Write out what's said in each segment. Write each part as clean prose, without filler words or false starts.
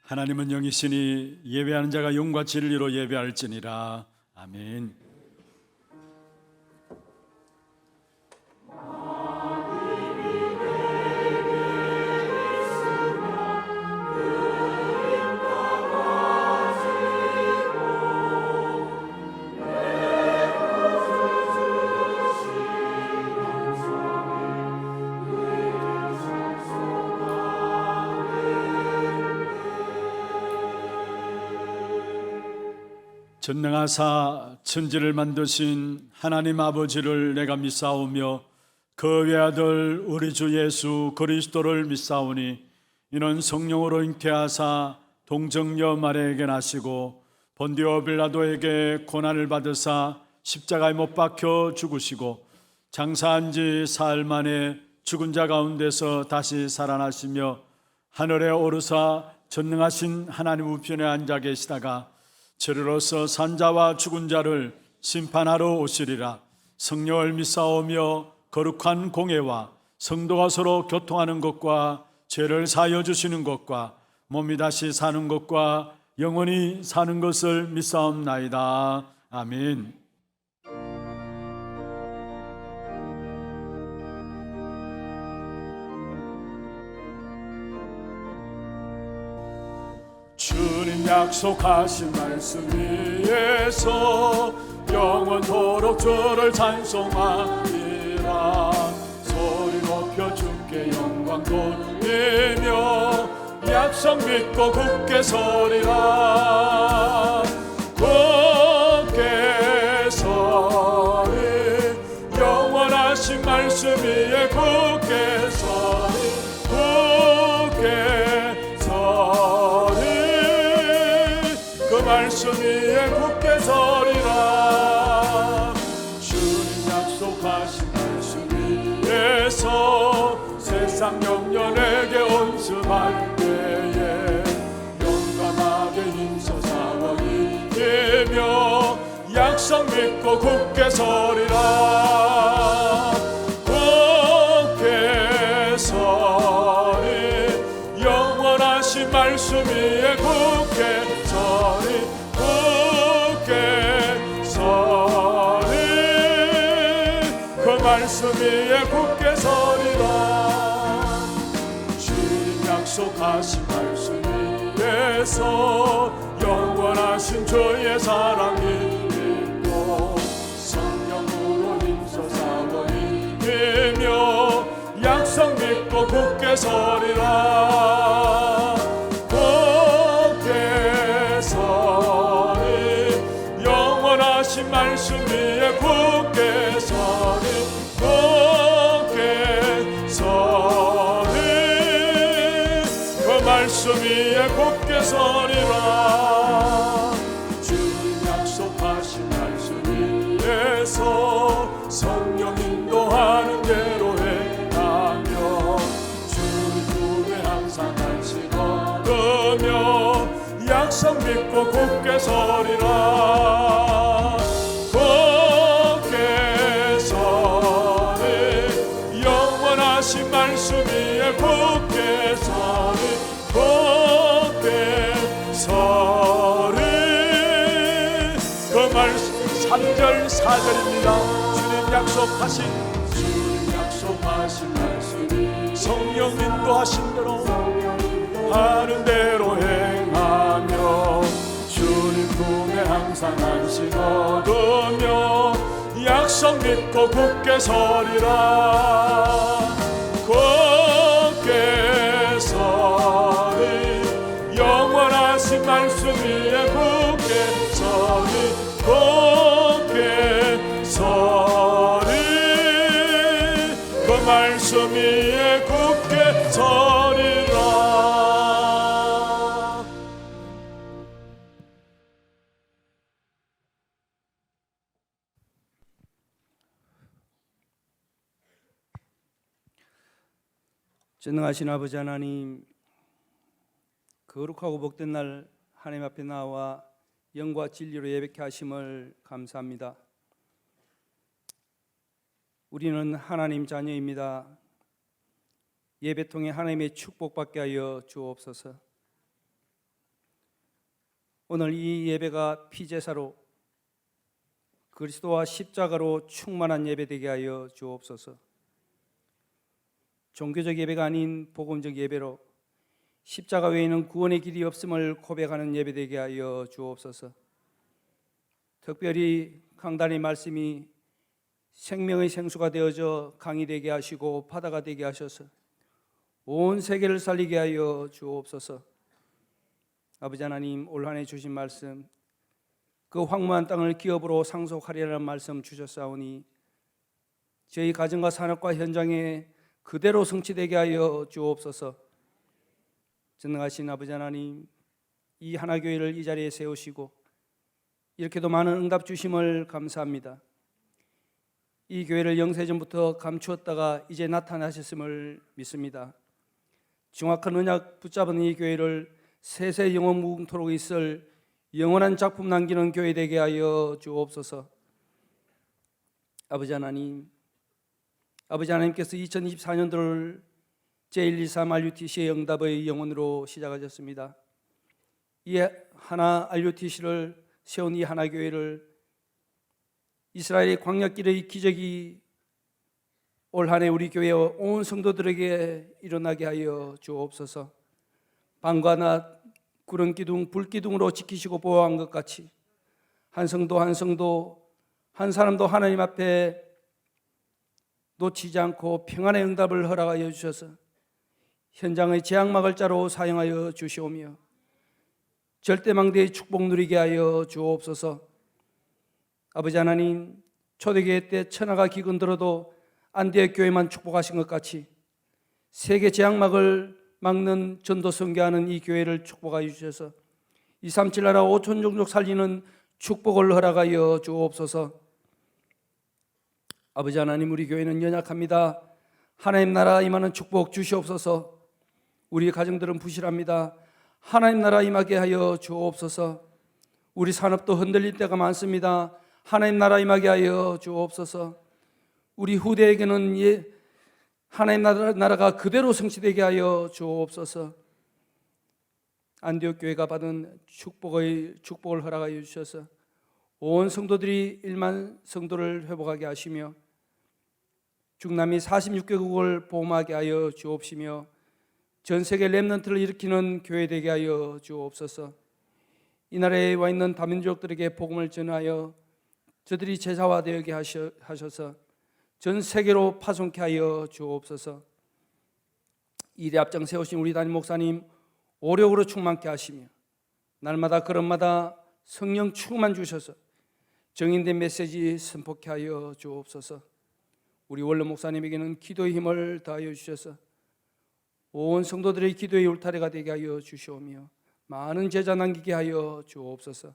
하나님은 영이시니 예배하는 자가 영과 진리로 예배할지니라. 아멘. 전능하사 천지를 만드신 하나님 아버지를 내가 믿사오며 그 외아들 우리 주 예수 그리스도를 믿사오니 이는 성령으로 잉태하사 동정녀 마리아에게 나시고 본디오 빌라도에게 고난을 받으사 십자가에 못 박혀 죽으시고 장사한 지 사흘 만에 죽은 자 가운데서 다시 살아나시며 하늘에 오르사 전능하신 하나님 우편에 앉아 계시다가 저리로서 산자와 죽은 자를 심판하러 오시리라. 성령을 믿사오며 거룩한 공예와 성도가 서로 교통하는 것과 죄를 사하여 주시는 것과 몸이 다시 사는 것과 영원히 사는 것을 믿사옵나이다. 아멘. 주님 약속하신 말씀 위에서 영원토록 주를 찬송하리라. 소리 높여 주께 영광 돌리며 약속 믿고 굳게 서리라. 굳게 서리 영원하신 말씀 위에 굳게 서리 굳게 서리 그 말씀 위에 굳게 서리라. 주님 약속하신 말씀 위에서 세상 영년에게 온습할 때에 용감하게 힘써싸워 이기며 약속 믿고 굳게 서리라. 굳게 서리 영원하신 말씀 위에 굳게 서리 굳게 서리 그 말씀 위에 굳게 서리라. 주님 약속하신 말씀 위에서 영원하신 주의 사랑이 있고 성령으로 힘써 싸워 이기며 약속 믿고 굳게 서리라. 굳게 서리 영원하신 말씀 위에 굳게 서리 굳게 서리 그 말씀 위에 굳게 서리라. 주님 약속하신 말씀 위에서 성령 인도하는 대로 행하며 주님 품에 항상 안식 얻으며 약속 믿고 굳게 서리라. 굳게 서리 영원하신 말씀 위에 굳게 서리 굳게 서리 그 말씀 3절 4절입니다. 주님 약속하신 말씀이 성령 인도하신 대로 하는 대로 행하며 주님 품에 항상 안식 얻으며 약속 믿고 굳게 서리라. 굳게 서리 영원하신 말씀 위에 굳게 서리 굳게 서리 그 말씀 위에 굳게 서리라. 전능하신 아버지 하나님, 거룩하고 복된 날 하나님 앞에 나와 영과 진리로 예배케 하심을 감사합니다. 우리는 하나님 자녀입니다. 예배 통해 하나님의 축복받게 하여 주옵소서. 오늘 이 예배가 피제사로 그리스도와 십자가로 충만한 예배 되게 하여 주옵소서. 종교적 예배가 아닌 복음적 예배로 십자가 외에는 구원의 길이 없음을 고백하는 예배 되게 하여 주옵소서. 특별히 강단의 말씀이 생명의 생수가 되어져 강이 되게 하시고 바다가 되게 하셔서 온 세계를 살리게 하여 주옵소서. 아버지 하나님, 올 한 해 주신 말씀, 그 황무한 땅을 기업으로 상속하리라는 말씀 주셨사오니 저희 가정과 산업과 현장에 그대로 성취되게 하여 주옵소서. 전능하신 아버지 하나님, 이 하나교회를 이 자리에 세우시고 이렇게도 많은 응답 주심을 감사합니다. 이 교회를 영세전부터 감추었다가 이제 나타나셨음을 믿습니다. 정확한 언약 붙잡은 이 교회를 세세 영원 무궁토록 있을 영원한 작품 남기는 교회 되게 하여 주옵소서. 아버지 하나님, 아버지 하나님께서 2024년도를 제123 RUTC의 응답의 영혼으로 시작하셨습니다. 이 하나 RUTC를 세운 이 하나 교회를 이스라엘의 광야길의 기적이 올 한 해 우리 교회와 온 성도들에게 일어나게 하여 주옵소서. 밤과 낮 구름 기둥 불 기둥으로 지키시고 보호한 것 같이 한 성도 한 성도 한 사람도 하나님 앞에 놓치지 않고 평안의 응답을 허락하여 주셔서 현장의 재앙막을 자로 사용하여 주시오며 절대망대의 축복 누리게 하여 주옵소서. 아버지 하나님, 초대교회 때 천하가 기근들어도 안디옥 교회만 축복하신 것 같이 세계 재앙막을 막는 전도 선교하는 이 교회를 축복하여 주셔서 237 나라 5천 종족 살리는 축복을 허락하여 주옵소서. 아버지 하나님, 우리 교회는 연약합니다. 하나님 나라 임하는 축복 주시옵소서. 우리 가정들은 부실합니다. 하나님 나라 임하게 하여 주옵소서. 우리 산업도 흔들릴 때가 많습니다. 하나님 나라 임하게 하여 주옵소서. 우리 후대에게는 하나님 나라가 그대로 성취되게 하여 주옵소서. 안디옥 교회가 받은 축복을 허락하여 주셔서 온 성도들이 1만 성도를 회복하게 하시며 중남미 46개국을 보험하게 하여 주옵시며 전 세계 렘넌트를 일으키는 교회 되게 하여 주옵소서. 이 나라에 와 있는 다민족들에게 복음을 전하여 저들이 제자화되게 하셔서 전 세계로 파송케 하여 주옵소서. 일에 앞장 세우신 우리 담임 목사님 오력으로 충만케 하시며 날마다 걸음마다 성령 충만 주셔서 정인된 메시지 선포케 하여 주옵소서. 우리 원로 목사님에게는 기도의 힘을 더하여 주셔서 온 성도들의 기도의 울타리가 되게 하여 주시오며 많은 제자 남기게 하여 주옵소서.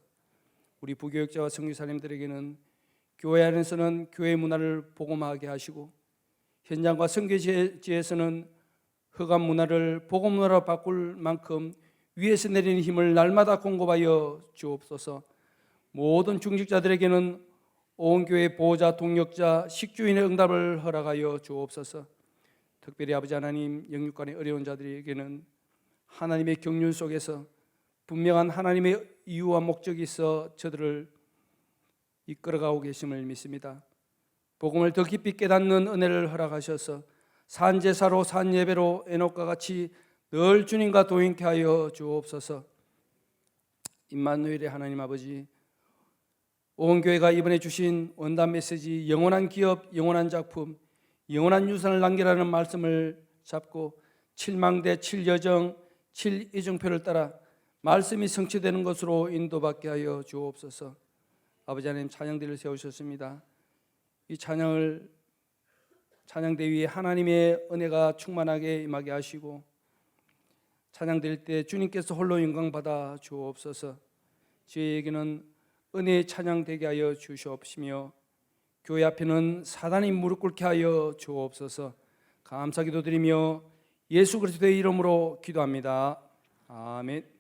우리 부교육자와 선교사님들에게는 교회 안에서는 교회 문화를 복음화하게 하시고 현장과 선교지에서는 흑암 문화를 복음 문화로 바꿀 만큼 위에서 내리는 힘을 날마다 공급하여 주옵소서. 모든 중직자들에게는 온 교회 보호자, 동력자, 식주인의 응답을 허락하여 주옵소서. 특별히 아버지 하나님, 영육간의 어려운 자들에게는 하나님의 경륜 속에서 분명한 하나님의 이유와 목적이 있어 저들을 이끌어가고 계심을 믿습니다. 복음을 더 깊이 깨닫는 은혜를 허락하셔서 산제사로 산예배로 에녹과 같이 늘 주님과 동행케 하여 주옵소서. 임마누엘의 하나님 아버지, 온 교회가 이번에 주신 원단 메시지 영원한 기업, 영원한 작품, 영원한 유산을 남기라는 말씀을 잡고 7망대, 7여정, 7이정표를 따라 말씀이 성취되는 것으로 인도받게 하여 주옵소서. 아버지 하나님, 찬양대를 세우셨습니다. 이 찬양대 위에 하나님의 은혜가 충만하게 임하게 하시고 찬양될 때 주님께서 홀로 영광 받아 주옵소서. 저희에게는 은혜의 찬양 되게 하여 주시옵시며 교회 앞에는 사단이 무릎 꿇게 하여 주옵소서. 감사 기도드리며 예수 그리스도의 이름으로 기도합니다. 아멘.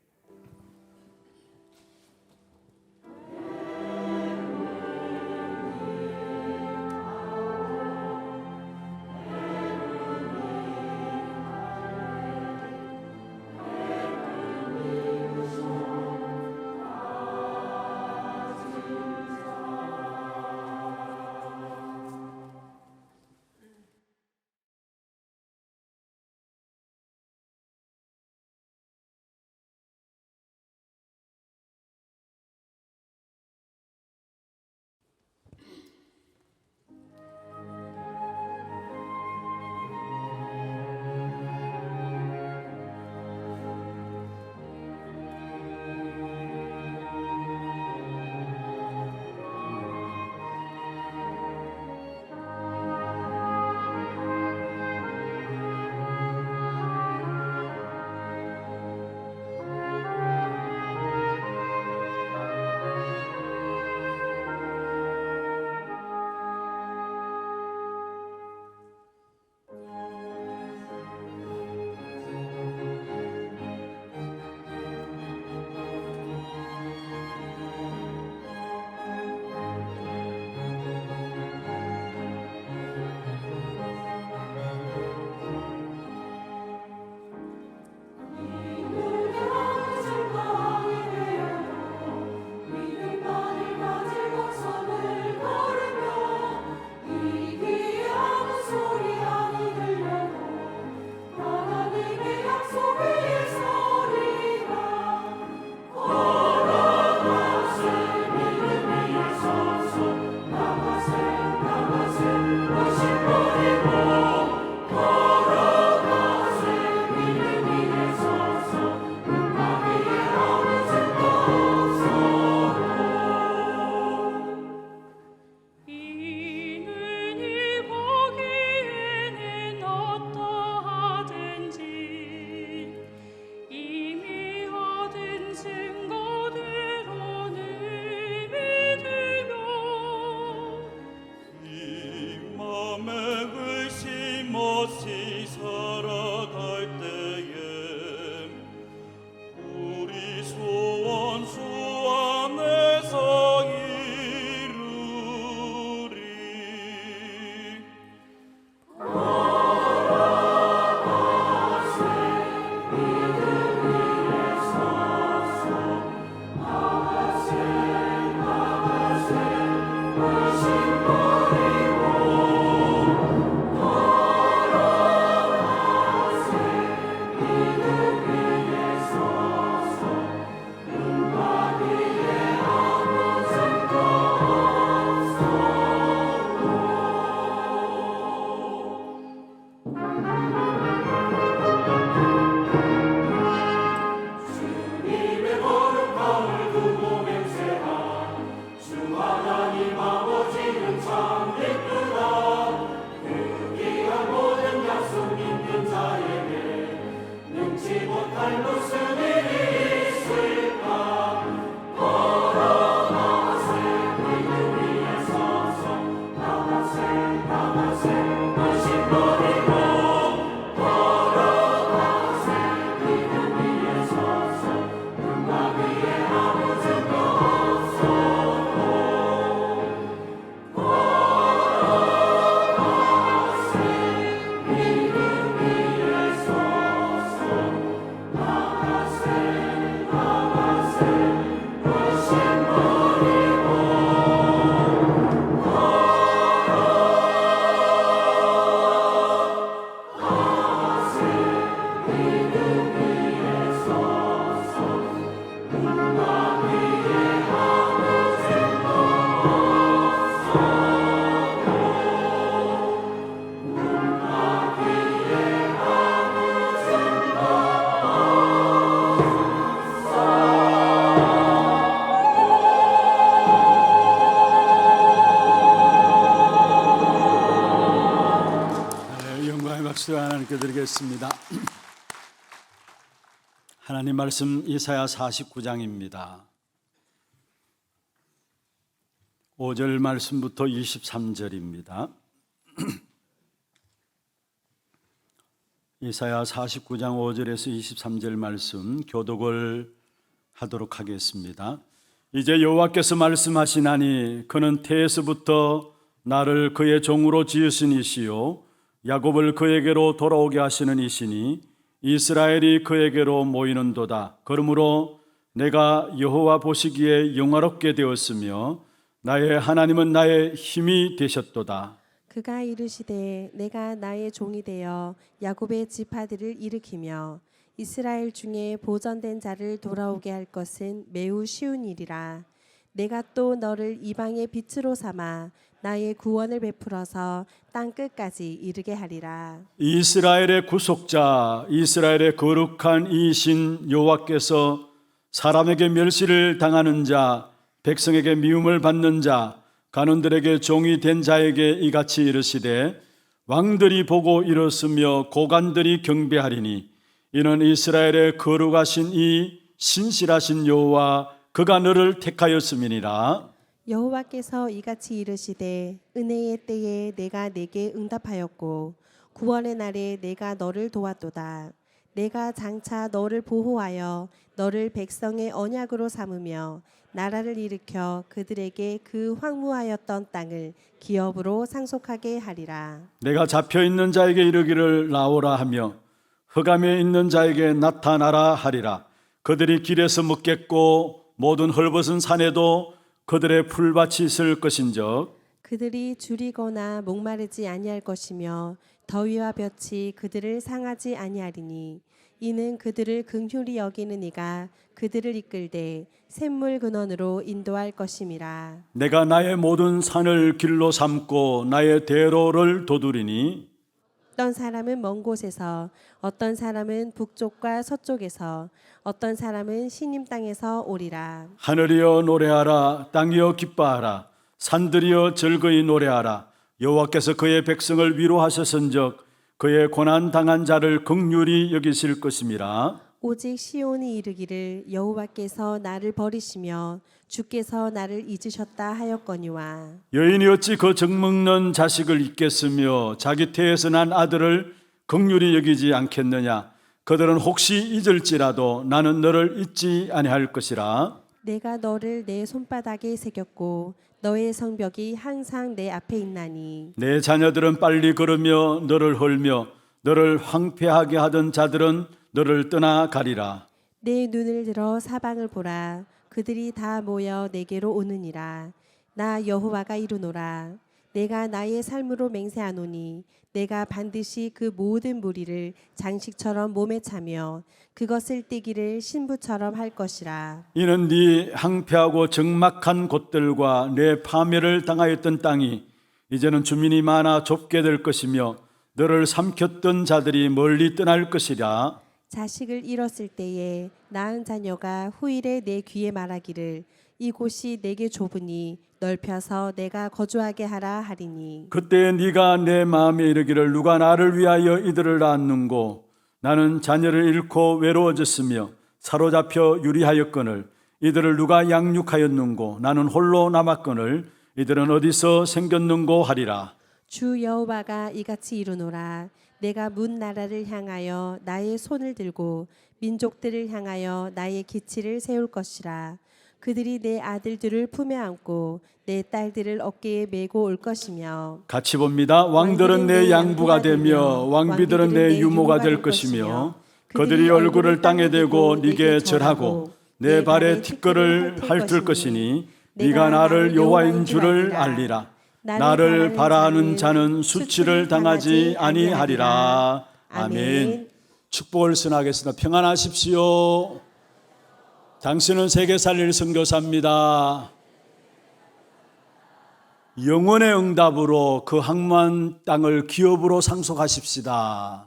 기도드리겠습니다. 하나님 말씀 이사야 49장입니다. 5절 말씀부터 23절입니다. 이사야 49장 5절에서 23절 말씀 교독을 하도록 하겠습니다. 이제 여호와께서 말씀하시나니 그는 태에서부터 나를 그의 종으로 지으신 이시요 야곱을 그에게로 돌아오게 하시는 이시니 이스라엘이 그에게로 모이는도다. 그러므로 내가 여호와 보시기에 영화롭게 되었으며 나의 하나님은 나의 힘이 되셨도다. 그가 이르시되 내가 나의 종이 되어 야곱의 지파들을 일으키며 이스라엘 중에 보전된 자를 돌아오게 할 것은 매우 쉬운 일이라. 내가 또 너를 이방의 빛으로 삼아 나의 구원을 베풀어서 땅 끝까지 이르게 하리라. 이스라엘의 구속자, 이스라엘의 거룩한 이신 여호와께서 사람에게 멸시를 당하는 자, 백성에게 미움을 받는 자, 간원들에게 종이 된 자에게 이같이 이르시되 왕들이 보고 일었으며 고관들이 경배하리니 이는 이스라엘의 거룩하신 이 신실하신 여호와 그가 너를 택하였음이니라. 여호와께서 이같이 이르시되 은혜의 때에 내가 내게 응답하였고 구원의 날에 내가 너를 도왔도다. 내가 장차 너를 보호하여 너를 백성의 언약으로 삼으며 나라를 일으켜 그들에게 그 황무하였던 땅을 기업으로 상속하게 하리라. 내가 잡혀있는 자에게 이르기를 나오라 하며 흑암에 있는 자에게 나타나라 하리라. 그들이 길에서 먹겠고 모든 헐벗은 산에도 그들의 풀밭이 있을 것인즉 그들이 줄이거나 목마르지 아니할 것이며 더위와 볕이 그들을 상하지 아니하리니 이는 그들을 긍휼히 여기는 이가 그들을 이끌되 샘물 근원으로 인도할 것임이라. 내가 나의 모든 산을 길로 삼고 나의 대로를 도두리니 어떤 사람은 먼 곳에서 어떤 사람은 북쪽과 서쪽에서 어떤 사람은 시님 땅에서 오리라. 하늘이여 노래하라. 땅이여 기뻐하라. 산들이여 즐거이 노래하라. 여호와께서 그의 백성을 위로하셨은즉 그의 고난 당한 자를 긍휼히 여기실 것임이라. 오직 시온이 이르기를 여호와께서 나를 버리시며 주께서 나를 잊으셨다 하였거니와. 여인이 어찌 그 젖먹는 자식을 잊겠으며 자기 태에서 난 아들을 긍휼히 여기지 않겠느냐. 그들은 혹시 잊을지라도 나는 너를 잊지 아니할 것이라. 내가 너를 내 손바닥에 새겼고 너의 성벽이 항상 내 앞에 있나니. 내 자녀들은 빨리 걸으며 너를 헐며 너를 황폐하게 하던 자들은 너를 떠나가리라. 내 눈을 들어 사방을 보라. 그들이 다 모여 내게로 오느니라. 나 여호와가 이르노라. 내가 나의 삶으로 맹세하노니 내가 반드시 그 모든 무리를 장식처럼 몸에 차며 그것을 띠기를 신부처럼 할 것이라. 이는 네 황폐하고 적막한 곳들과 내 파멸을 당하였던 땅이 이제는 주민이 많아 좁게 될 것이며 너를 삼켰던 자들이 멀리 떠날 것이라. 자식을 잃었을 때에 낳은 자녀가 후일에 내 귀에 말하기를 이곳이 내게 좁으니 넓혀서 내가 거주하게 하라 하리니. 그때 네가 내 마음에 이르기를 누가 나를 위하여 이들을 낳았는고 나는 자녀를 잃고 외로워졌으며 사로잡혀 유리하였거늘 이들을 누가 양육하였는고 나는 홀로 남았거늘 이들은 어디서 생겼는고 하리라. 주 여호와가 이같이 이르노라. 내가 문 나라를 향하여 나의 손을 들고 민족들을 향하여 나의 기치를 세울 것이라. 그들이 내 아들들을 품에 안고 내 딸들을 어깨에 메고 올 것이며. 같이 봅니다. 왕들은 내 양부가 되며 왕비들은 내 유모가 될 것이며 그들이 얼굴을 땅에 대고 네게 절하고 내 발에 티끌을 핥을 것이니 네가 나를 여호와인 줄을 알리라. 나를 바라는 자는 수치를 당하지 아니하리라. 아멘. 축복을 선하겠습니다. 평안하십시오. 당신은 세계 살릴 선교사입니다. 영혼의 응답으로 그 황무한 땅을 기업으로 상속하십시다.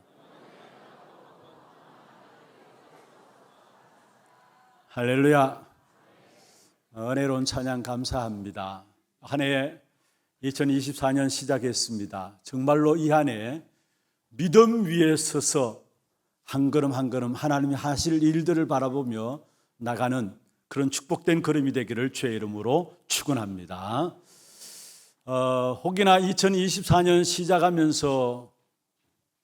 할렐루야. 은혜로운 찬양 감사합니다. 한 해 2024년 시작했습니다. 정말로 이 한 해 믿음 위에 서서 한 걸음 한 걸음 하나님이 하실 일들을 바라보며 나가는 그런 축복된 걸음이 되기를 주의 이름으로 축원합니다. 혹여나 2024년 시작하면서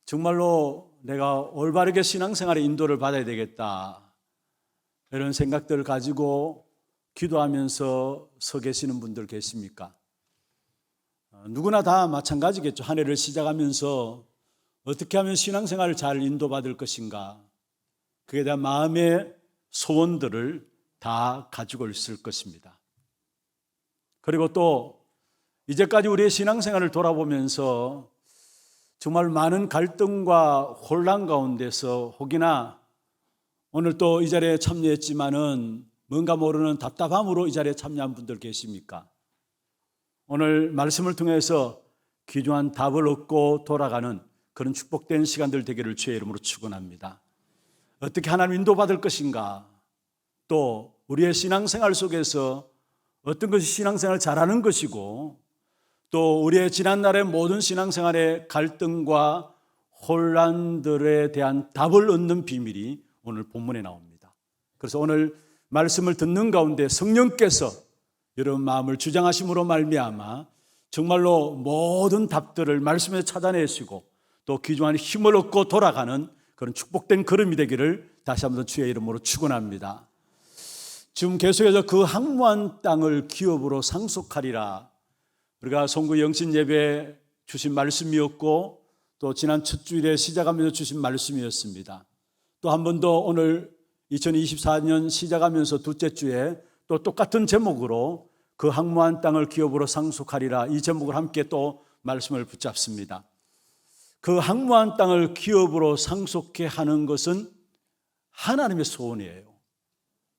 정말로 내가 올바르게 신앙생활의 인도를 받아야 되겠다, 이런 생각들을 가지고 기도하면서 서 계시는 분들 계십니까? 누구나 다 마찬가지겠죠. 한 해를 시작하면서 어떻게 하면 신앙생활을 잘 인도받을 것인가, 그에 대한 마음의 소원들을 다 가지고 있을 것입니다. 그리고 또 이제까지 우리의 신앙생활을 돌아보면서 정말 많은 갈등과 혼란 가운데서 혹이나 오늘 또 이 자리에 참여했지만은 뭔가 모르는 답답함으로 이 자리에 참여한 분들 계십니까? 오늘 말씀을 통해서 귀중한 답을 얻고 돌아가는 그런 축복된 시간들 되기를 주의 이름으로 축원합니다. 어떻게 하나님 인도받을 것인가, 또 우리의 신앙생활 속에서 어떤 것이 신앙생활을 잘하는 것이고, 또 우리의 지난날의 모든 신앙생활의 갈등과 혼란들에 대한 답을 얻는 비밀이 오늘 본문에 나옵니다. 그래서 오늘 말씀을 듣는 가운데 성령께서 여러분 마음을 주장하심으로 말미암아 정말로 모든 답들을 말씀에서 찾아내시고 또 귀중한 힘을 얻고 돌아가는 그런 축복된 걸음이 되기를 다시 한번 주의 이름으로 축원합니다. 지금 계속해서 그 항모한 땅을 기업으로 상속하리라, 우리가 송구 영신 예배 주신 말씀이었고 또 지난 첫 주일에 시작하면서 주신 말씀이었습니다. 또 한 번 더 오늘 2024년 시작하면서 둘째 주에 또 똑같은 제목으로 그 항모한 땅을 기업으로 상속하리라, 이 제목을 함께 또 말씀을 붙잡습니다. 그 항모한 땅을 기업으로 상속해 하는 것은 하나님의 소원이에요.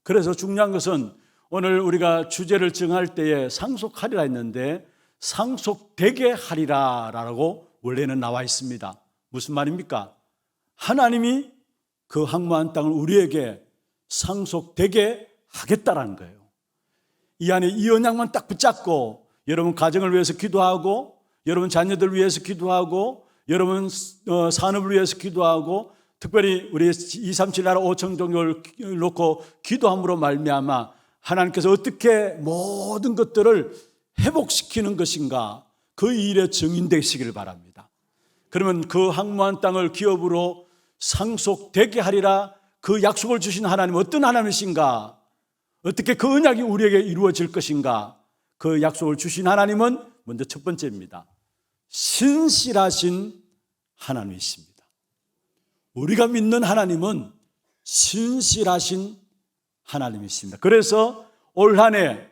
그래서 중요한 것은 오늘 우리가 주제를 정할 때에 상속하리라 했는데 상속되게 하리라 라고 원래는 나와 있습니다. 무슨 말입니까? 하나님이 그 항모한 땅을 우리에게 상속되게 하겠다라는 거예요. 이 안에 이 언약만 딱 붙잡고 여러분 가정을 위해서 기도하고, 여러분 자녀들 위해서 기도하고, 여러분 산업을 위해서 기도하고, 특별히 우리 237 나라 5천 종교를 놓고 기도함으로 말미암아 하나님께서 어떻게 모든 것들을 회복시키는 것인가, 그 일에 증인되시기를 바랍니다. 그러면 그 항모한 땅을 기업으로 상속되게 하리라, 그 약속을 주신 하나님 어떤 하나님이신가, 어떻게 그 언약이 우리에게 이루어질 것인가, 그 약속을 주신 하나님은 먼저 첫 번째입니다. 신실하신 하나님이십니다. 우리가 믿는 하나님은 신실하신 하나님이십니다. 그래서 올 한 해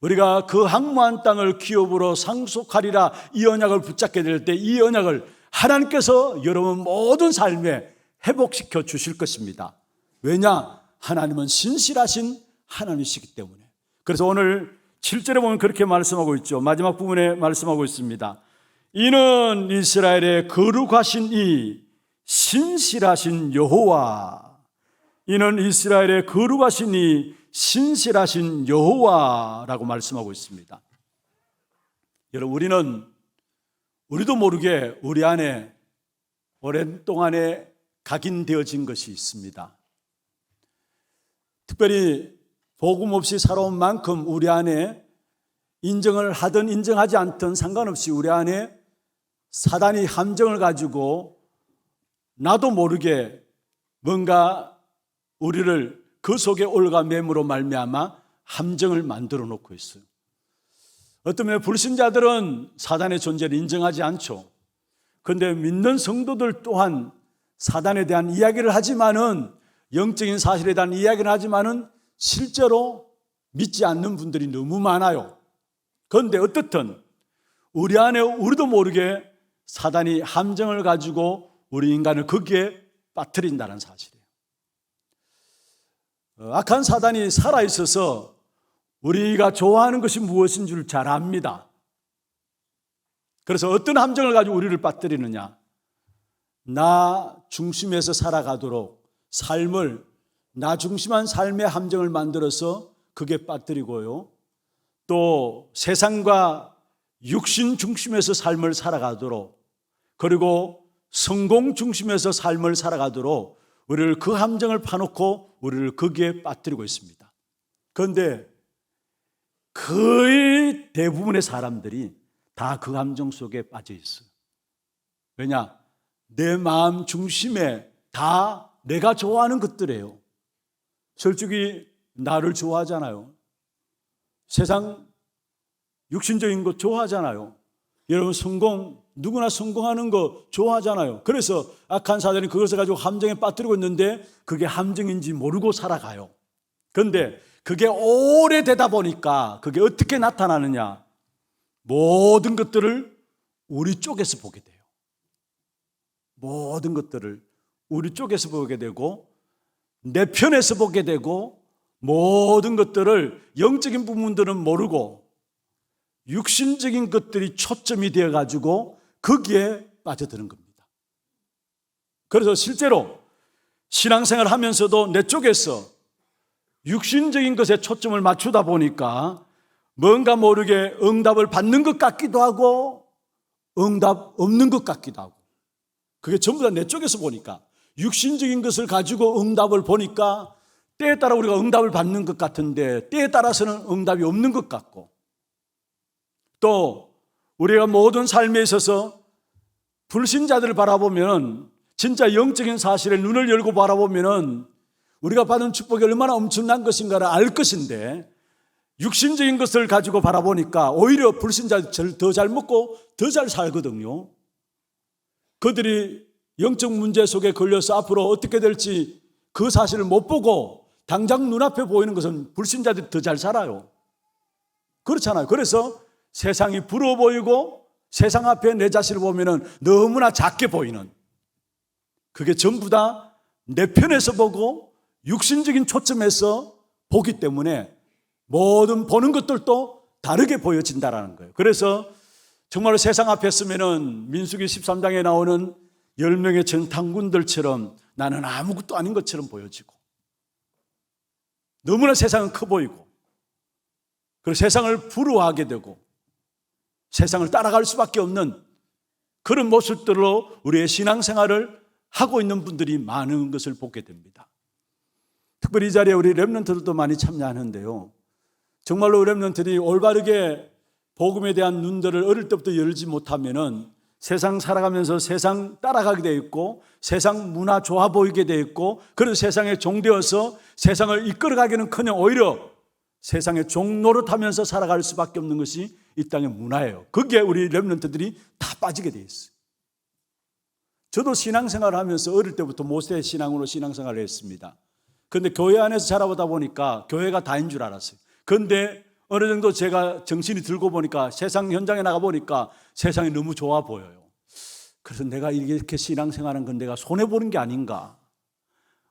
우리가 그 항모한 땅을 기업으로 상속하리라 이 언약을 붙잡게 될 때 이 언약을 하나님께서 여러분 모든 삶에 회복시켜 주실 것입니다. 왜냐? 하나님은 신실하신 하나님이시기 때문에. 그래서 오늘 7절에 보면 그렇게 말씀하고 있죠. 마지막 부분에 말씀하고 있습니다. 이는 이스라엘의 거룩하신 이 신실하신 여호와, 이는 이스라엘의 거룩하신 이 신실하신 여호와라고 말씀하고 있습니다. 여러분, 우리도 모르게 우리 안에 오랜 동안에 각인되어진 것이 있습니다. 특별히 복음 없이 살아온 만큼 우리 안에 인정을 하든 인정하지 않든 상관없이 우리 안에 사단이 함정을 가지고 나도 모르게 뭔가 우리를 그 속에 올가 매무로 말미암아 함정을 만들어 놓고 있어요. 어쩌면 불신자들은 사단의 존재를 인정하지 않죠. 그런데 믿는 성도들 또한 사단에 대한 이야기를 하지만은, 영적인 사실에 대한 이야기를 하지만은 실제로 믿지 않는 분들이 너무 많아요. 그런데 어떻든 우리 안에 우리도 모르게 사단이 함정을 가지고 우리 인간을 거기에 빠뜨린다는 사실이에요. 악한 사단이 살아있어서 우리가 좋아하는 것이 무엇인 줄 잘 압니다. 그래서 어떤 함정을 가지고 우리를 빠뜨리느냐, 나 중심에서 살아가도록 삶을, 나 중심한 삶의 함정을 만들어서 그게 빠뜨리고요, 또 세상과 육신 중심에서 삶을 살아가도록, 그리고 성공 중심에서 삶을 살아가도록 우리를 그 함정을 파놓고 우리를 거기에 빠뜨리고 있습니다. 그런데 거의 대부분의 사람들이 다 그 함정 속에 빠져 있어요. 왜냐? 내 마음 중심에 다 내가 좋아하는 것들이에요. 솔직히 나를 좋아하잖아요. 세상 육신적인 거 좋아하잖아요. 여러분 누구나 성공하는 거 좋아하잖아요. 그래서 악한 사단이 그것을 가지고 함정에 빠뜨리고 있는데 그게 함정인지 모르고 살아가요. 그런데 그게 오래되다 보니까 그게 어떻게 나타나느냐? 모든 것들을 우리 쪽에서 보게 돼요. 모든 것들을 우리 쪽에서 보게 되고 내 편에서 보게 되고 모든 것들을 영적인 부분들은 모르고 육신적인 것들이 초점이 되어가지고 거기에 빠져드는 겁니다. 그래서 실제로 신앙생활 하면서도 내 쪽에서 육신적인 것에 초점을 맞추다 보니까 뭔가 모르게 응답을 받는 것 같기도 하고 응답 없는 것 같기도 하고 그게 전부 다 내 쪽에서 보니까 육신적인 것을 가지고 응답을 보니까 때에 따라 우리가 응답을 받는 것 같은데 때에 따라서는 응답이 없는 것 같고 또 우리가 모든 삶에 있어서 불신자들을 바라보면 진짜 영적인 사실에 눈을 열고 바라보면 우리가 받은 축복이 얼마나 엄청난 것인가를 알 것인데 육신적인 것을 가지고 바라보니까 오히려 불신자들 더 잘 먹고 더 잘 살거든요. 그들이 영적 문제 속에 걸려서 앞으로 어떻게 될지 그 사실을 못 보고 당장 눈앞에 보이는 것은 불신자들이 더 잘 살아요. 그렇잖아요. 그래서 세상이 부러워 보이고 세상 앞에 내 자신을 보면 너무나 작게 보이는 그게 전부 다 내 편에서 보고 육신적인 초점에서 보기 때문에 모든 보는 것들도 다르게 보여진다라는 거예요. 그래서 정말로 세상 앞에 서면은 민수기 13장에 나오는 10명의 정탐꾼들처럼 나는 아무것도 아닌 것처럼 보여지고 너무나 세상은 커 보이고 그리고 세상을 부러워하게 되고 세상을 따라갈 수밖에 없는 그런 모습들로 우리의 신앙생활을 하고 있는 분들이 많은 것을 보게 됩니다. 특별히 이 자리에 우리 렘넌트들도 많이 참여하는데요. 정말로 렘넌트들이 올바르게 복음에 대한 눈들을 어릴 때부터 열지 못하면은 세상 살아가면서 세상 따라가게 되어 있고 세상 문화 좋아 보이게 되어 있고 그래서 세상에 종되어서 세상을 이끌어가기는커녕 오히려 세상의 종 노릇하면서 살아갈 수밖에 없는 것이 이 땅의 문화예요. 거기에 우리 렘넌트들이 다 빠지게 되어 있어요. 저도 신앙생활을 하면서 어릴 때부터 모세 신앙으로 신앙생활을 했습니다. 그런데 교회 안에서 자라보다 보니까 교회가 다인 줄 알았어요. 그런데 어느 정도 제가 정신이 들고 보니까 세상 현장에 나가 보니까 세상이 너무 좋아 보여요. 그래서 내가 이렇게 신앙생활한 건 내가 손해보는 게 아닌가,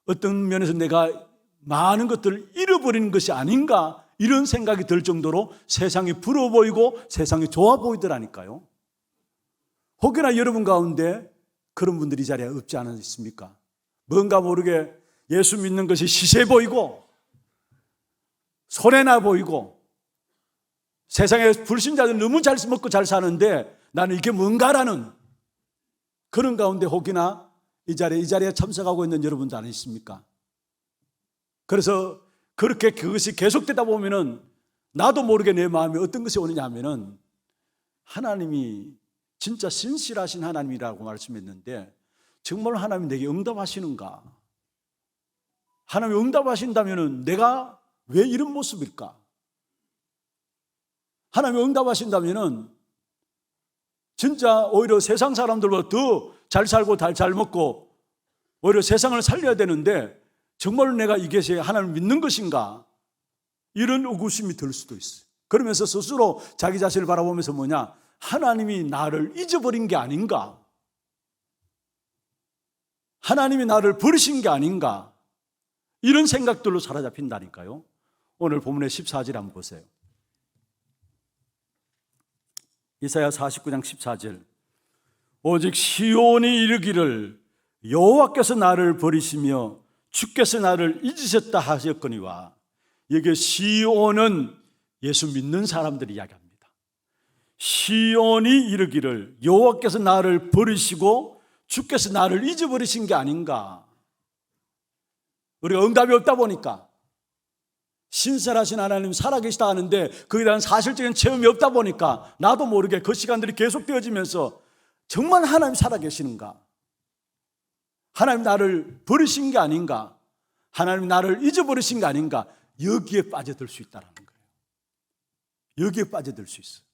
어떤 면에서 내가 많은 것들을 잃어버리는 것이 아닌가, 이런 생각이 들 정도로 세상이 부러워 보이고 세상이 좋아 보이더라니까요. 혹여나 여러분 가운데 그런 분들이 이 자리에 없지 않으십니까? 뭔가 모르게 예수 믿는 것이 시세 보이고 손해나 보이고 세상에 불신자들 너무 잘 먹고 잘 사는데 나는 이게 뭔가라는 그런 가운데 혹이나 이 자리에 참석하고 있는 여러분도 아니십니까? 그래서 그렇게 그것이 계속되다 보면은 나도 모르게 내 마음에 어떤 것이 오느냐 하면은 하나님이 진짜 신실하신 하나님이라고 말씀했는데 정말 하나님이 내게 응답하시는가? 하나님이 응답하신다면은 내가 왜 이런 모습일까? 하나님이 응답하신다면은 진짜 오히려 세상 사람들보다 더 잘 살고 잘 먹고 오히려 세상을 살려야 되는데 정말로 내가 이것이 하나님을 믿는 것인가? 이런 의구심이 들 수도 있어요. 그러면서 스스로 자기 자신을 바라보면서 뭐냐? 하나님이 나를 잊어버린 게 아닌가? 하나님이 나를 버리신 게 아닌가? 이런 생각들로 사로잡힌다니까요. 오늘 본문의 14절 한번 보세요. 이사야 49장 14절. 오직 시온이 이르기를 여호와께서 나를 버리시며 주께서 나를 잊으셨다 하셨거니와. 여기 시온은 예수 믿는 사람들이 이야기합니다. 시온이 이르기를 여호와께서 나를 버리시고 주께서 나를 잊어버리신 게 아닌가. 우리가 응답이 없다 보니까, 신실하신 하나님 살아계시다 하는데 거기에 대한 사실적인 체험이 없다 보니까 나도 모르게 그 시간들이 계속되어지면서 정말 하나님 살아계시는가? 하나님 나를 버리신 게 아닌가? 하나님 나를 잊어버리신 게 아닌가? 여기에 빠져들 수 있다는 거예요. 여기에 빠져들 수 있어요.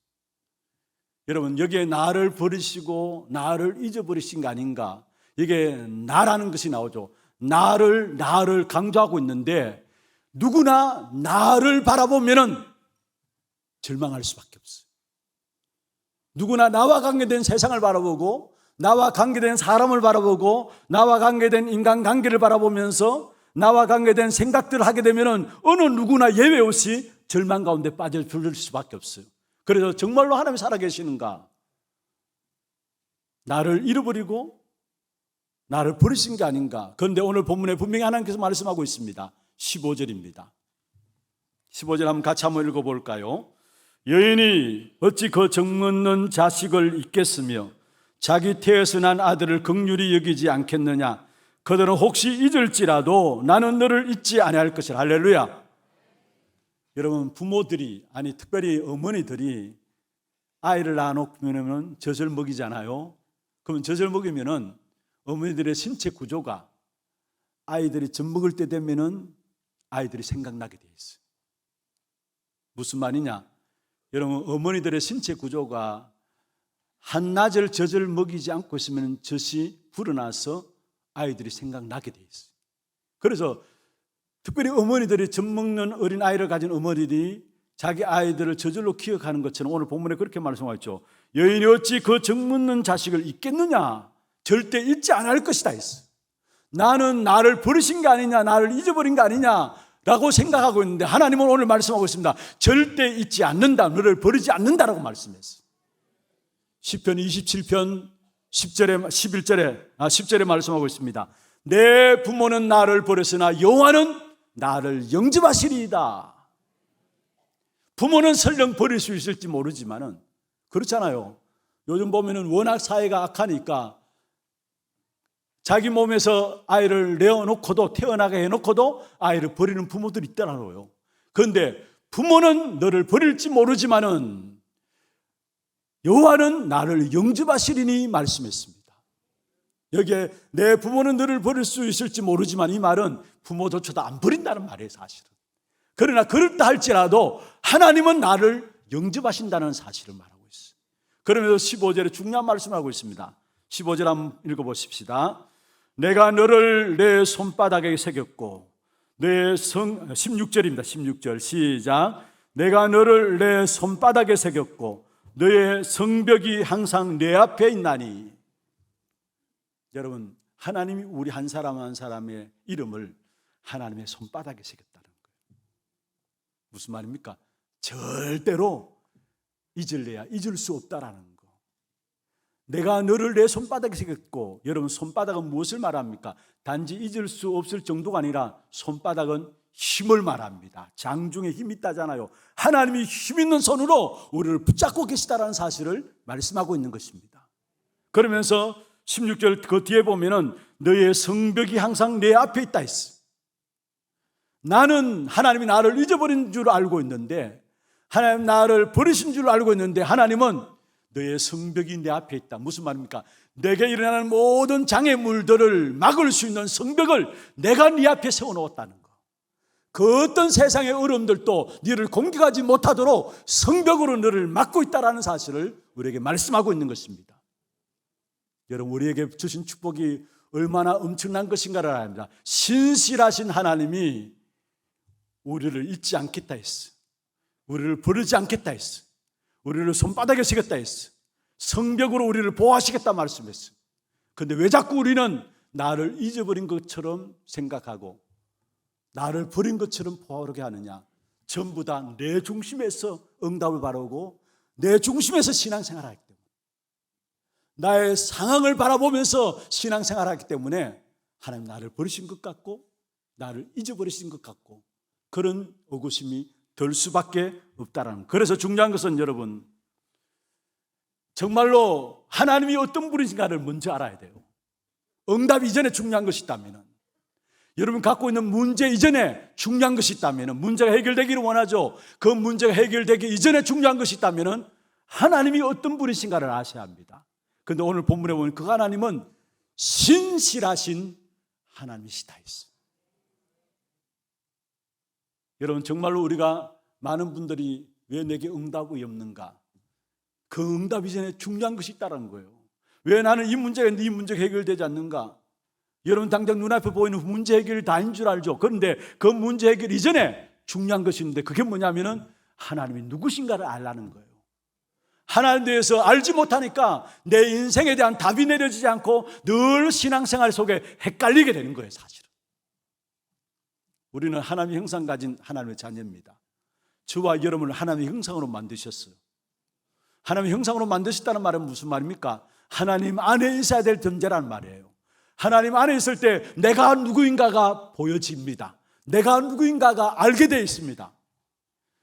여러분, 여기에 나를 버리시고 나를 잊어버리신 게 아닌가? 이게 나라는 것이 나오죠. 나를 강조하고 있는데 누구나 나를 바라보면은 절망할 수밖에 없어요. 누구나 나와 관계된 세상을 바라보고, 나와 관계된 사람을 바라보고, 나와 관계된 인간관계를 바라보면서 나와 관계된 생각들을 하게 되면은 어느 누구나 예외 없이 절망 가운데 빠져들 수밖에 없어요. 그래서 정말로 하나님이 살아계시는가? 나를 잃어버리고 나를 버리신 게 아닌가? 그런데 오늘 본문에 분명히 하나님께서 말씀하고 있습니다. 15절입니다. 15절 한번 읽어볼까요? 여인이 어찌 그 정묻는 자식을 잊겠으며 자기 태에서 난 아들을 긍휼히 여기지 않겠느냐? 그들은 혹시 잊을지라도 나는 너를 잊지 아니할 것이라. 할렐루야. 여러분, 부모들이, 아니 특별히 어머니들이 아이를 낳아놓으면 젖을 먹이잖아요. 그러면 젖을 먹이면은 어머니들의 신체 구조가 아이들이 젖 먹을 때 되면은 아이들이 생각나게 돼 있어요. 무슨 말이냐? 여러분, 어머니들의 신체 구조가 한나절 젖을 먹이지 않고 있으면 젖이 불어나서 아이들이 생각나게 돼 있어요. 그래서 특별히 어머니들이 젖 먹는 어린 아이를 가진 어머니들이 자기 아이들을 저절로 기억하는 것처럼 오늘 본문에 그렇게 말씀하고 있죠. 여인이 어찌 그 젖 먹는 자식을 잊겠느냐? 절대 잊지 않을 것이다 했어. 나는 나를 버리신 게 아니냐, 나를 잊어버린 게 아니냐라고 생각하고 있는데 하나님은 오늘 말씀하고 있습니다. 절대 잊지 않는다, 너를 버리지 않는다라고 말씀했어요. 시편 27편 10절에 말씀하고 있습니다. 내 부모는 나를 버렸으나 여호와는 나를 영접하시리이다. 부모는 설령 버릴 수 있을지 모르지만은 그렇잖아요. 요즘 보면은 워낙 사회가 악하니까 자기 몸에서 아이를 내어놓고도, 태어나게 해놓고도 아이를 버리는 부모들이 있더라고요. 그런데 부모는 너를 버릴지 모르지만은 여호와는 나를 영접하시리니 말씀했습니다. 여기에 내 부모는 너를 버릴 수 있을지 모르지만 이 말은 부모조차도 안 버린다는 말이에요, 사실은. 그러나 그렇다 할지라도 하나님은 나를 영접하신다는 사실을 말하고 있어요. 그러면서 15절에 중요한 말씀을 하고 있습니다. 15절 한번 읽어보십시다. 내가 너를 내 손바닥에 새겼고 16절입니다. 16절 시작. 내가 너를 내 손바닥에 새겼고 너의 성벽이 항상 내 앞에 있나니. 여러분, 하나님이 우리 한 사람 한 사람의 이름을 하나님의 손바닥에 새겼다는 거예요. 무슨 말입니까? 절대로 잊을래야 잊을 수 없다라는 거. 내가 너를 내 손바닥에 새겼고, 여러분, 손바닥은 무엇을 말합니까? 단지 잊을 수 없을 정도가 아니라 손바닥은 힘을 말합니다. 장중에 힘이 있다잖아요. 하나님이 힘 있는 손으로 우리를 붙잡고 계시다라는 사실을 말씀하고 있는 것입니다. 그러면서 16절 그 뒤에 보면은 너의 성벽이 항상 내 앞에 있다 했어. 나는 하나님이 나를 잊어버린 줄 알고 있는데, 하나님 나를 버리신 줄 알고 있는데 하나님은 너의 성벽이 내 앞에 있다. 무슨 말입니까? 내게 일어나는 모든 장애물들을 막을 수 있는 성벽을 내가 네 앞에 세워놓았다는 거. 그 어떤 세상의 어려움들도 너를 공격하지 못하도록 성벽으로 너를 막고 있다는 사실을 우리에게 말씀하고 있는 것입니다. 여러분, 우리에게 주신 축복이 얼마나 엄청난 것인가를 알아야 합니다. 신실하신 하나님이 우리를 잊지 않겠다 했어. 우리를 버리지 않겠다 했어. 우리를 손바닥에 새겼다 했어. 성벽으로 우리를 보호하시겠다 말씀했어. 그런데 왜 자꾸 우리는 나를 잊어버린 것처럼 생각하고 나를 버린 것처럼 보호하게 하느냐? 전부 다 내 중심에서 응답을 바라고 내 중심에서 신앙생활을 하기 때문에, 나의 상황을 바라보면서 신앙생활을 하기 때문에 하나님 나를 버리신 것 같고 나를 잊어버리신 것 같고 그런 의구심이 들 수밖에 없다라는. 그래서 중요한 것은 여러분, 정말로 하나님이 어떤 분이신가를 먼저 알아야 돼요. 응답 이전에 중요한 것이 있다면, 여러분 갖고 있는 문제 이전에 중요한 것이 있다면, 문제가 해결되기를 원하죠. 그 문제가 해결되기 이전에 중요한 것이 있다면 하나님이 어떤 분이신가를 아셔야 합니다. 그런데 오늘 본문에 보면 그 하나님은 신실하신 하나님이시다 했어요. 여러분, 정말로 우리가 많은 분들이 왜 내게 응답이 없는가, 그 응답 이전에 중요한 것이 있다는 거예요. 왜 나는 이 문제가 있는데 이 문제가 해결되지 않는가? 여러분 당장 눈앞에 보이는 문제 해결이 다인 줄 알죠. 그런데 그 문제 해결 이전에 중요한 것이 있는데, 그게 뭐냐면은 하나님이 누구신가를 알라는 거예요. 하나님에 대해서 알지 못하니까 내 인생에 대한 답이 내려지지 않고 늘 신앙생활 속에 헷갈리게 되는 거예요. 사실은 우리는 하나님의 형상 가진 하나님의 자녀입니다. 저와 여러분을 하나님의 형상으로 만드셨어요. 하나님의 형상으로 만드셨다는 말은 무슨 말입니까? 하나님 안에 있어야 될 존재라는 말이에요. 하나님 안에 있을 때 내가 누구인가가 보여집니다. 내가 누구인가가 알게 되어 있습니다.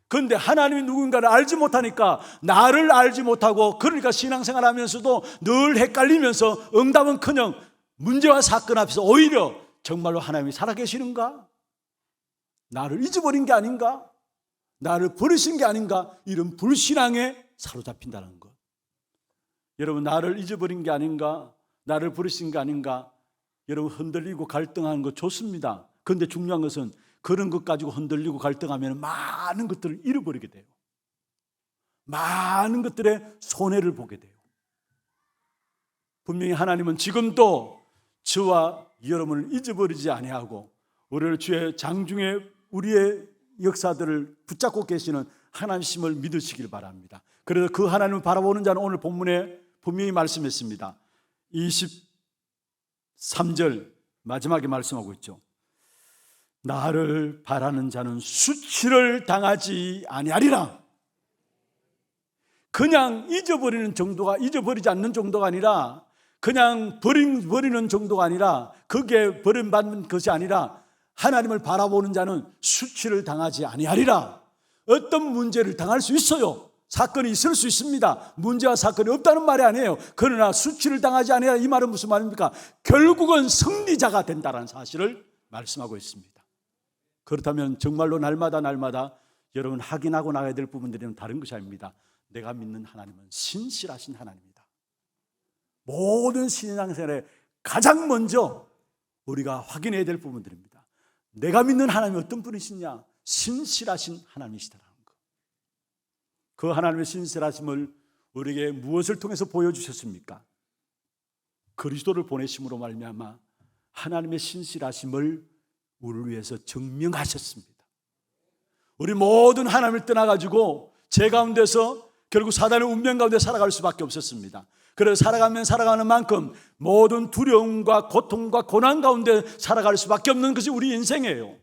그런데 하나님이 누구인가를 알지 못하니까 나를 알지 못하고, 그러니까 신앙생활 하면서도 늘 헷갈리면서 응답은커녕 문제와 사건 앞에서 오히려 정말로 하나님이 살아계시는가? 나를 잊어버린 게 아닌가? 나를 버리신 게 아닌가? 이런 불신앙에 사로잡힌다는 것. 여러분, 나를 잊어버린 게 아닌가? 나를 버리신 게 아닌가? 여러분, 흔들리고 갈등하는 거 좋습니다. 그런데 중요한 것은 그런 것 가지고 흔들리고 갈등하면 많은 것들을 잃어버리게 돼요. 많은 것들의 손해를 보게 돼요. 분명히 하나님은 지금도 저와 여러분을 잊어버리지 아니하고 우리를 주의 장중에 우리의 역사들을 붙잡고 계시는 하나님심을 믿으시길 바랍니다. 그래서 그 하나님을 바라보는 자는 오늘 본문에 분명히 말씀했습니다. 23절 마지막에 말씀하고 있죠. 나를 바라는 자는 수치를 당하지 아니하리라. 그냥 잊어버리는 정도가, 잊어버리지 않는 정도가 아니라, 그냥 버리는 정도가 아니라, 그게 버림받는 것이 아니라 하나님을 바라보는 자는 수치를 당하지 아니하리라. 어떤 문제를 당할 수 있어요. 사건이 있을 수 있습니다. 문제와 사건이 없다는 말이 아니에요. 그러나 수치를 당하지 아니하라, 이 말은 무슨 말입니까? 결국은 승리자가 된다는 사실을 말씀하고 있습니다. 그렇다면 정말로 날마다 여러분 확인하고 나가야 될 부분들은 다른 것이 아닙니다. 내가 믿는 하나님은 신실하신 하나님이다. 모든 신앙생활에 가장 먼저 우리가 확인해야 될 부분들입니다. 내가 믿는 하나님이 어떤 분이시냐? 신실하신 하나님이시다라는 것. 그 하나님의 신실하심을 우리에게 무엇을 통해서 보여주셨습니까? 그리스도를 보내심으로 말미암아 하나님의 신실하심을 우리를 위해서 증명하셨습니다. 우리 모든 하나님을 떠나가지고 죄 가운데서 결국 사단의 운명 가운데 살아갈 수밖에 없었습니다. 그래서 살아가는 만큼 모든 두려움과 고통과 고난 가운데 살아갈 수밖에 없는 것이 우리 인생이에요.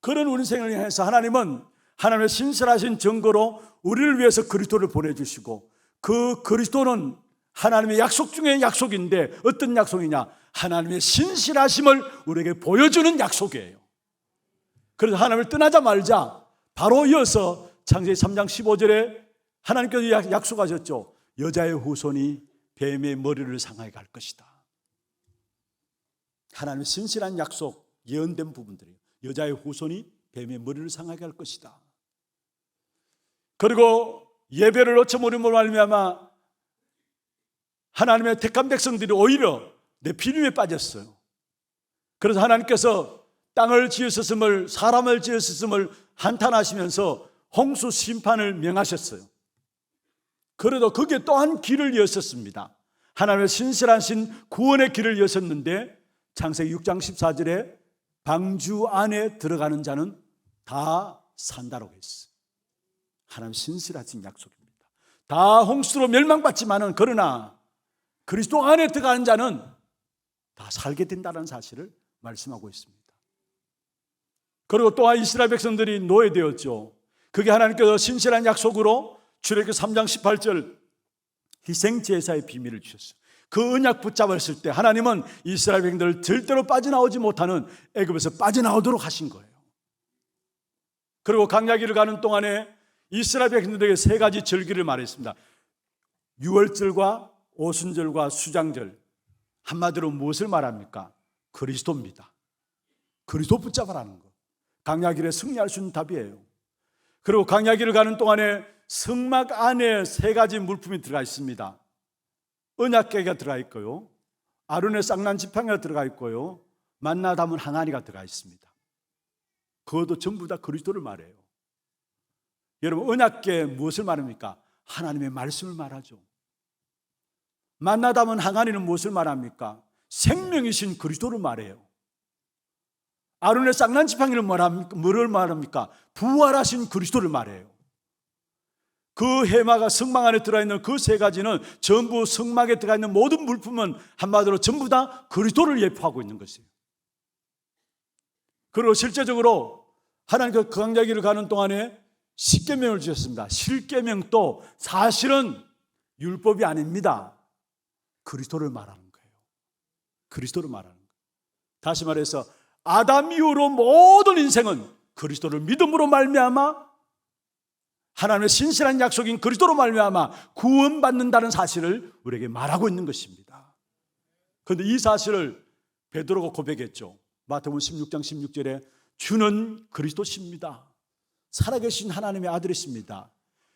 그런 우리 인생을 향해서 하나님은 하나님의 신실하신 증거로 우리를 위해서 그리스도를 보내주시고, 그 그리스도는 하나님의 약속 중에 약속인데 어떤 약속이냐? 하나님의 신실하심을 우리에게 보여주는 약속이에요. 그래서 하나님을 떠나자 말자 바로 이어서 창세기 3장 15절에 하나님께서 약속하셨죠. 여자의 후손이 뱀의 머리를 상하게 갈 것이다. 하나님의 신실한 약속, 예언된 부분들이에요. 여자의 후손이 뱀의 머리를 상하게 할 것이다. 그리고 예배를 어처모름으로 말미암아 하나님의 택한 백성들이 오히려 네피림에 빠졌어요. 그래서 하나님께서 땅을 지으셨음을, 사람을 지으셨음을 한탄하시면서 홍수 심판을 명하셨어요. 그래도 그게 또한 길을 여셨습니다. 하나님의 신실하신 구원의 길을 여셨는데 창세기 6장 14절에 방주 안에 들어가는 자는 다 산다라고 했어요. 하나님 신실하신 약속입니다. 다 홍수로 멸망받지만은 그러나 그리스도 안에 들어가는 자는 다 살게 된다는 사실을 말씀하고 있습니다. 그리고 또한 이스라엘 백성들이 노예되었죠. 그게 하나님께서 신실한 약속으로 출애굽기 3장 18절 희생제사의 비밀을 주셨어요. 그 언약 붙잡았을 때 하나님은 이스라엘 백성들을 절대로 빠져나오지 못하는 애굽에서 빠져나오도록 하신 거예요. 그리고 광야길을 가는 동안에 이스라엘 백성들에게 세 가지 절기를 말했습니다. 유월절과 오순절과 수장절. 한마디로 무엇을 말합니까? 그리스도입니다. 그리스도 붙잡아라는 것. 강야길에 승리할 수 있는 답이에요. 그리고 강야길을 가는 동안에 성막 안에 세 가지 물품이 들어가 있습니다. 언약궤가 들어가 있고요, 아론의 쌍난 지팡이가 들어가 있고요, 만나 담은 항아리가 들어가 있습니다. 그것도 전부 다 그리스도를 말해요. 여러분, 언약궤 무엇을 말합니까? 하나님의 말씀을 말하죠. 만나 담은 항아리는 무엇을 말합니까? 생명이신 그리스도를 말해요. 아론의 쌍난 지팡이는 뭐를 말합니까? 부활하신 그리스도를 말해요. 그 해마가 성막 안에 들어있는 그 세 가지는 전부 성막에 들어있는 모든 물품은 한마디로 전부 다 그리스도를 예표하고 있는 것이에요. 그리고 실제적으로 하나님 그 강야길을 가는 동안에 십계명을 주셨습니다. 십계명도 사실은 율법이 아닙니다. 그리스도를 말하는 거예요. 그리스도를 말하는 거예요. 다시 말해서 아담 이후로 모든 인생은 그리스도를 믿음으로 말미암아 하나님의 신실한 약속인 그리스도로 말미암아 구원받는다는 사실을 우리에게 말하고 있는 것입니다. 그런데 이 사실을 베드로가 고백했죠. 마태복음 16장 16절에 주는 그리스도십니다. 살아계신 하나님의 아들이십니다.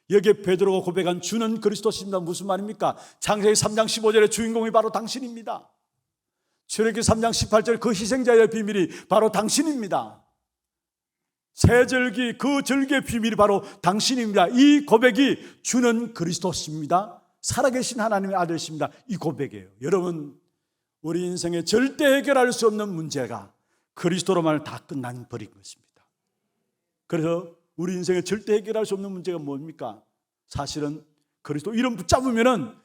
여기에 베드로가 고백한 주는 그리스도십니다. 무슨 말입니까? 창세기 3장 15절의 주인공이 바로 당신입니다. 출애굽기 3장 18절 그 희생자의 비밀이 바로 당신입니다. 세절기 그 절기의 비밀이 바로 당신입니다. 이 고백이 주는 그리스도십니다. 살아계신 하나님의 아들이십니다. 이 고백이에요. 여러분, 우리 인생에 절대 해결할 수 없는 문제가 그리스도로만 다 끝나버린 것입니다. 그래서 우리 인생에 절대 해결할 수 없는 문제가 뭡니까? 사실은 그리스도 이름 붙잡으면은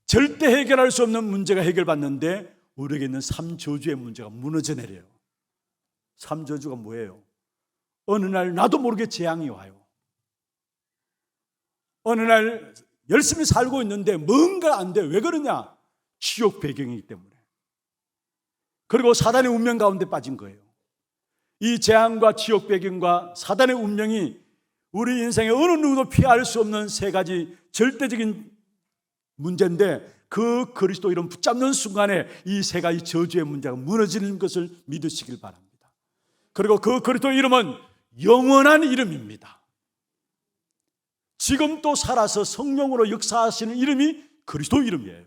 절대 해결할 수 없는 문제가 해결받는데 우리에게 있는 3저주의 문제가 무너져 내려요. 3저주가 뭐예요? 어느 날 나도 모르게 재앙이 와요. 어느 날 열심히 살고 있는데 뭔가 안 돼. 왜 그러냐? 지옥 배경이기 때문에. 그리고 사단의 운명 가운데 빠진 거예요. 이 재앙과 지옥 배경과 사단의 운명이 우리 인생에 어느 누구도 피할 수 없는 세 가지 절대적인 문제인데 그 그리스도 이름 붙잡는 순간에 이 세 가지 저주의 문제가 무너지는 것을 믿으시길 바랍니다. 그리고 그 그리스도 이름은 영원한 이름입니다. 지금 또 살아서 성령으로 역사하시는 이름이 그리스도 이름이에요.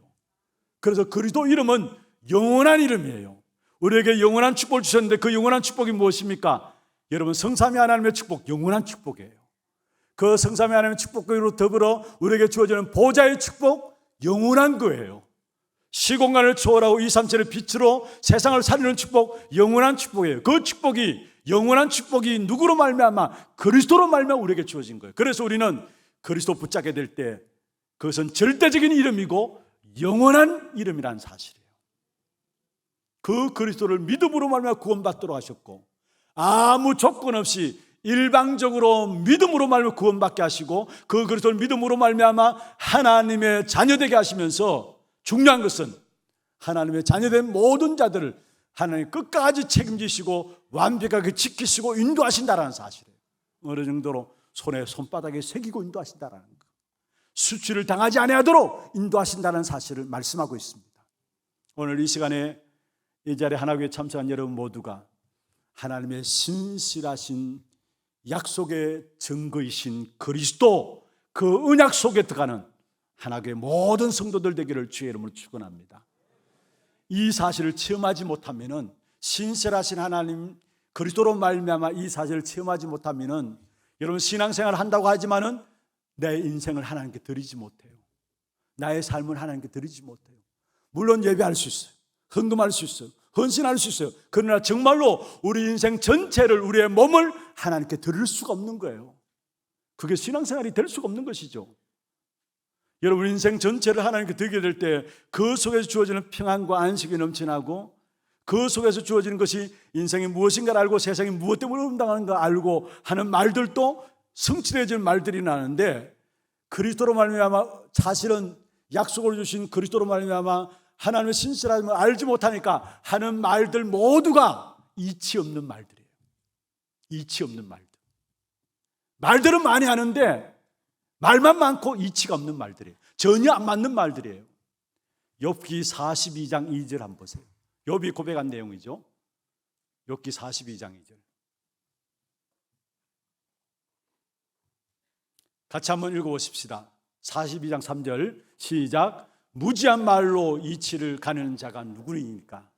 그래서 그리스도 이름은 영원한 이름이에요. 우리에게 영원한 축복을 주셨는데 그 영원한 축복이 무엇입니까? 여러분, 성삼위 하나님의 축복, 영원한 축복이에요. 그 성삼위 하나님의 축복으로 더불어 우리에게 주어지는 보좌의 축복, 영원한 거예요. 시공간을 초월하고 2, 3천의 빛으로 세상을 살리는 축복, 영원한 축복이에요. 그 축복이, 영원한 축복이 누구로 말미암아? 그리스도로 말미암아 우리에게 주어진 거예요. 그래서 우리는 그리스도 붙잡게 될 때 그것은 절대적인 이름이고 영원한 이름이라는 사실이에요. 그 그리스도를 믿음으로 말미암아 구원받도록 하셨고, 아무 조건 없이 일방적으로 믿음으로 말미암아 구원받게 하시고, 그 그리스도를 믿음으로 말미암아 하나님의 자녀되게 하시면서, 중요한 것은 하나님의 자녀된 모든 자들을 하나님 끝까지 책임지시고 완벽하게 지키시고 인도하신다라는 사실이에요. 어느 정도로 손에 손바닥에 새기고 인도하신다라는 것, 수치를 당하지 아니하도록 인도하신다는 사실을 말씀하고 있습니다. 오늘 이 시간에 이 자리에 하나교회 참석한 여러분 모두가 하나님의 신실하신 약속의 증거이신 그리스도, 그 언약 속에 들어가는 하나교회 모든 성도들 되기를 주의 이름으로 축원합니다. 이 사실을 체험하지 못하면은, 신실하신 하나님 그리스도로 말미암아 이 사실을 체험하지 못하면은, 여러분 신앙생활을 한다고 하지만은 내 인생을 하나님께 드리지 못해요. 나의 삶을 하나님께 드리지 못해요. 물론 예배할 수 있어요. 헌금할 수 있어요. 헌신할 수 있어요. 그러나 정말로 우리 인생 전체를, 우리의 몸을 하나님께 드릴 수가 없는 거예요. 그게 신앙생활이 될 수가 없는 것이죠. 여러분 인생 전체를 하나님께 드리게 될 때 그 속에서 주어지는 평안과 안식이 넘쳐나고, 그 속에서 주어지는 것이 인생이 무엇인가를 알고 세상이 무엇 때문에 응당하는가 알고 하는 말들도 성취되어지는 말들이 나는데, 그리스도로 말미암아 사실은 약속을 주신 그리스도로 말미암아 하나님의 신실함을 알지 못하니까 하는 말들 모두가 이치 없는 말들이에요. 이치 없는 말들. 말들은 많이 하는데 말만 많고 이치가 없는 말들이에요. 전혀 안 맞는 말들이에요. 욥기 42장 2절 한번 보세요. 욥이 고백한 내용이죠. 욥기 42장 2절. 같이 한번 읽어보십시다. 42장 3절 시작. 무지한 말로 이치를 가는 자가 누구니까?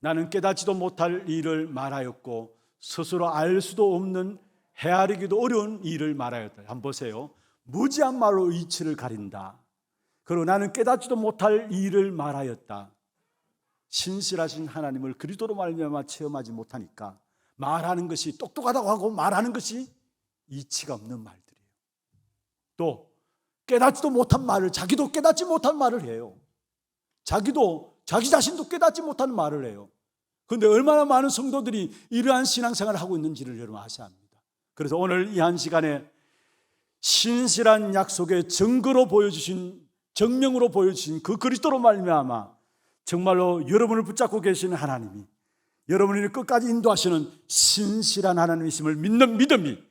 나는 깨닫지도 못할 일을 말하였고 스스로 알 수도 없는 헤아리기도 어려운 일을 말하였다. 한번 보세요. 무지한 말로 이치를 가린다. 그리고 나는 깨닫지도 못할 일을 말하였다. 신실하신 하나님을 그리스도로 말미암아 체험하지 못하니까 말하는 것이 똑똑하다고 하고 말하는 것이 이치가 없는 말들이에요. 또 깨닫지도 못한 말을, 자기도 깨닫지 못한 말을 해요. 자기 자신도 깨닫지 못하는 말을 해요. 그런데 얼마나 많은 성도들이 이러한 신앙생활을 하고 있는지를 여러분 아셔야 합니다. 그래서 오늘 이 한 시간에 신실한 약속의 정명으로 보여주신 그 그리스도로 말미암아 정말로 여러분을 붙잡고 계시는 하나님이, 여러분을 끝까지 인도하시는 신실한 하나님이심을 믿는 믿음이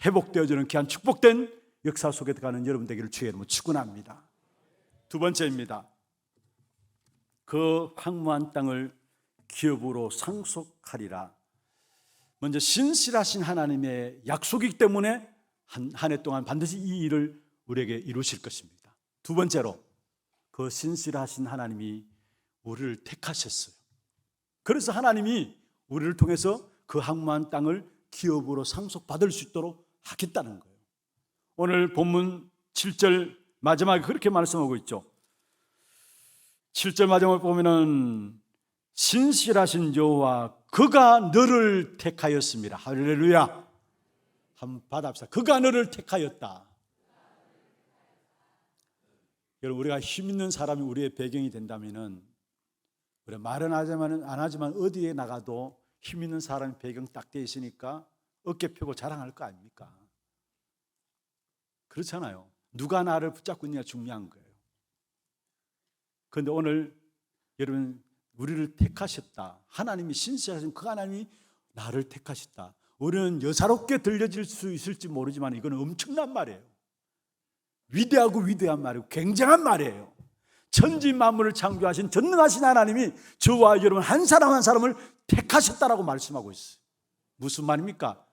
회복되어지는 귀한 축복된 역사 속에 들어가는 여러분 되기를 주의 이름으로 축원합니다. 두 번째입니다. 그 황무한 땅을 기업으로 상속하리라. 먼저 신실하신 하나님의 약속이기 때문에 한 해 동안 반드시 이 일을 우리에게 이루실 것입니다. 두 번째로 그 신실하신 하나님이 우리를 택하셨어요. 그래서 하나님이 우리를 통해서 그 황무한 땅을 기업으로 상속받을 수 있도록 하겠다는 거예요. 오늘 본문 7절 마지막에 그렇게 말씀하고 있죠. 7절 마지막에 보면은 신실하신 여호와 그가 너를 택하였습니다. 할렐루야. 한번 받아봅시다. 그가 너를 택하였다. 여러분, 우리가 힘 있는 사람이 우리의 배경이 된다면은 우리 말은 안 하지만 어디에 나가도 힘 있는 사람이 배경 딱 돼 있으니까 어깨 펴고 자랑할 거 아닙니까? 그렇잖아요. 누가 나를 붙잡고 있느냐 중요한 거예요. 그런데 오늘 여러분, 우리를 택하셨다. 하나님이 신실하신 그 하나님이 나를 택하셨다. 우리는 여사롭게 들려질 수 있을지 모르지만 이건 엄청난 말이에요. 위대하고 위대한 말이고 굉장한 말이에요. 천지 만물을 창조하신 전능하신 하나님이 저와 여러분 한 사람 한 사람을 택하셨다라고 말씀하고 있어요. 무슨 말입니까?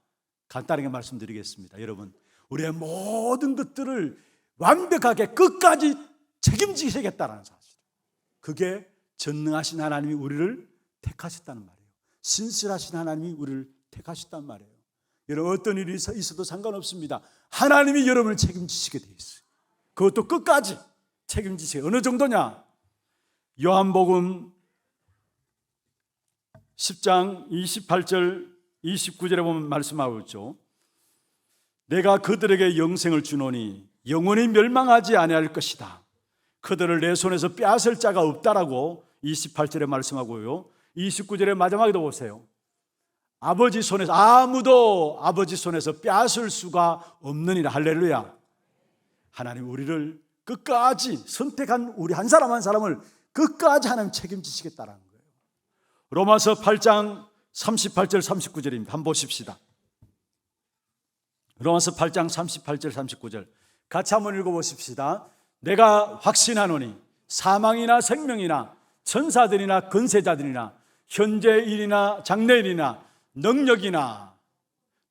간단하게 말씀드리겠습니다. 여러분, 우리의 모든 것들을 완벽하게 끝까지 책임지시겠다는 사실. 그게 전능하신 하나님이 우리를 택하셨다는 말이에요. 신실하신 하나님이 우리를 택하셨단 말이에요. 여러분, 어떤 일이 있어도 상관없습니다. 하나님이 여러분을 책임지시게 되어 있어요. 그것도 끝까지 책임지세요. 어느 정도냐? 요한복음 10장 28절 29절에 보면 말씀하고 있죠. 내가 그들에게 영생을 주노니 영원히 멸망하지 아니할 것이다. 그들을 내 손에서 빼앗을 자가 없다라고 28절에 말씀하고요. 29절의 마지막에도 보세요. 아버지 손에서 아무도 아버지 손에서 빼앗을 수가 없느니라. 할렐루야. 하나님 우리를 끝까지 선택한 우리 한 사람 한 사람을 끝까지 하나님 책임지시겠다는 거예요. 로마서 8장 38절 39절입니다. 한번 보십시다. 로마서 8장 38절 39절 같이 한번 읽어보십시다. 내가 확신하노니 사망이나 생명이나 천사들이나 권세자들이나 현재 일이나 장래일이나 능력이나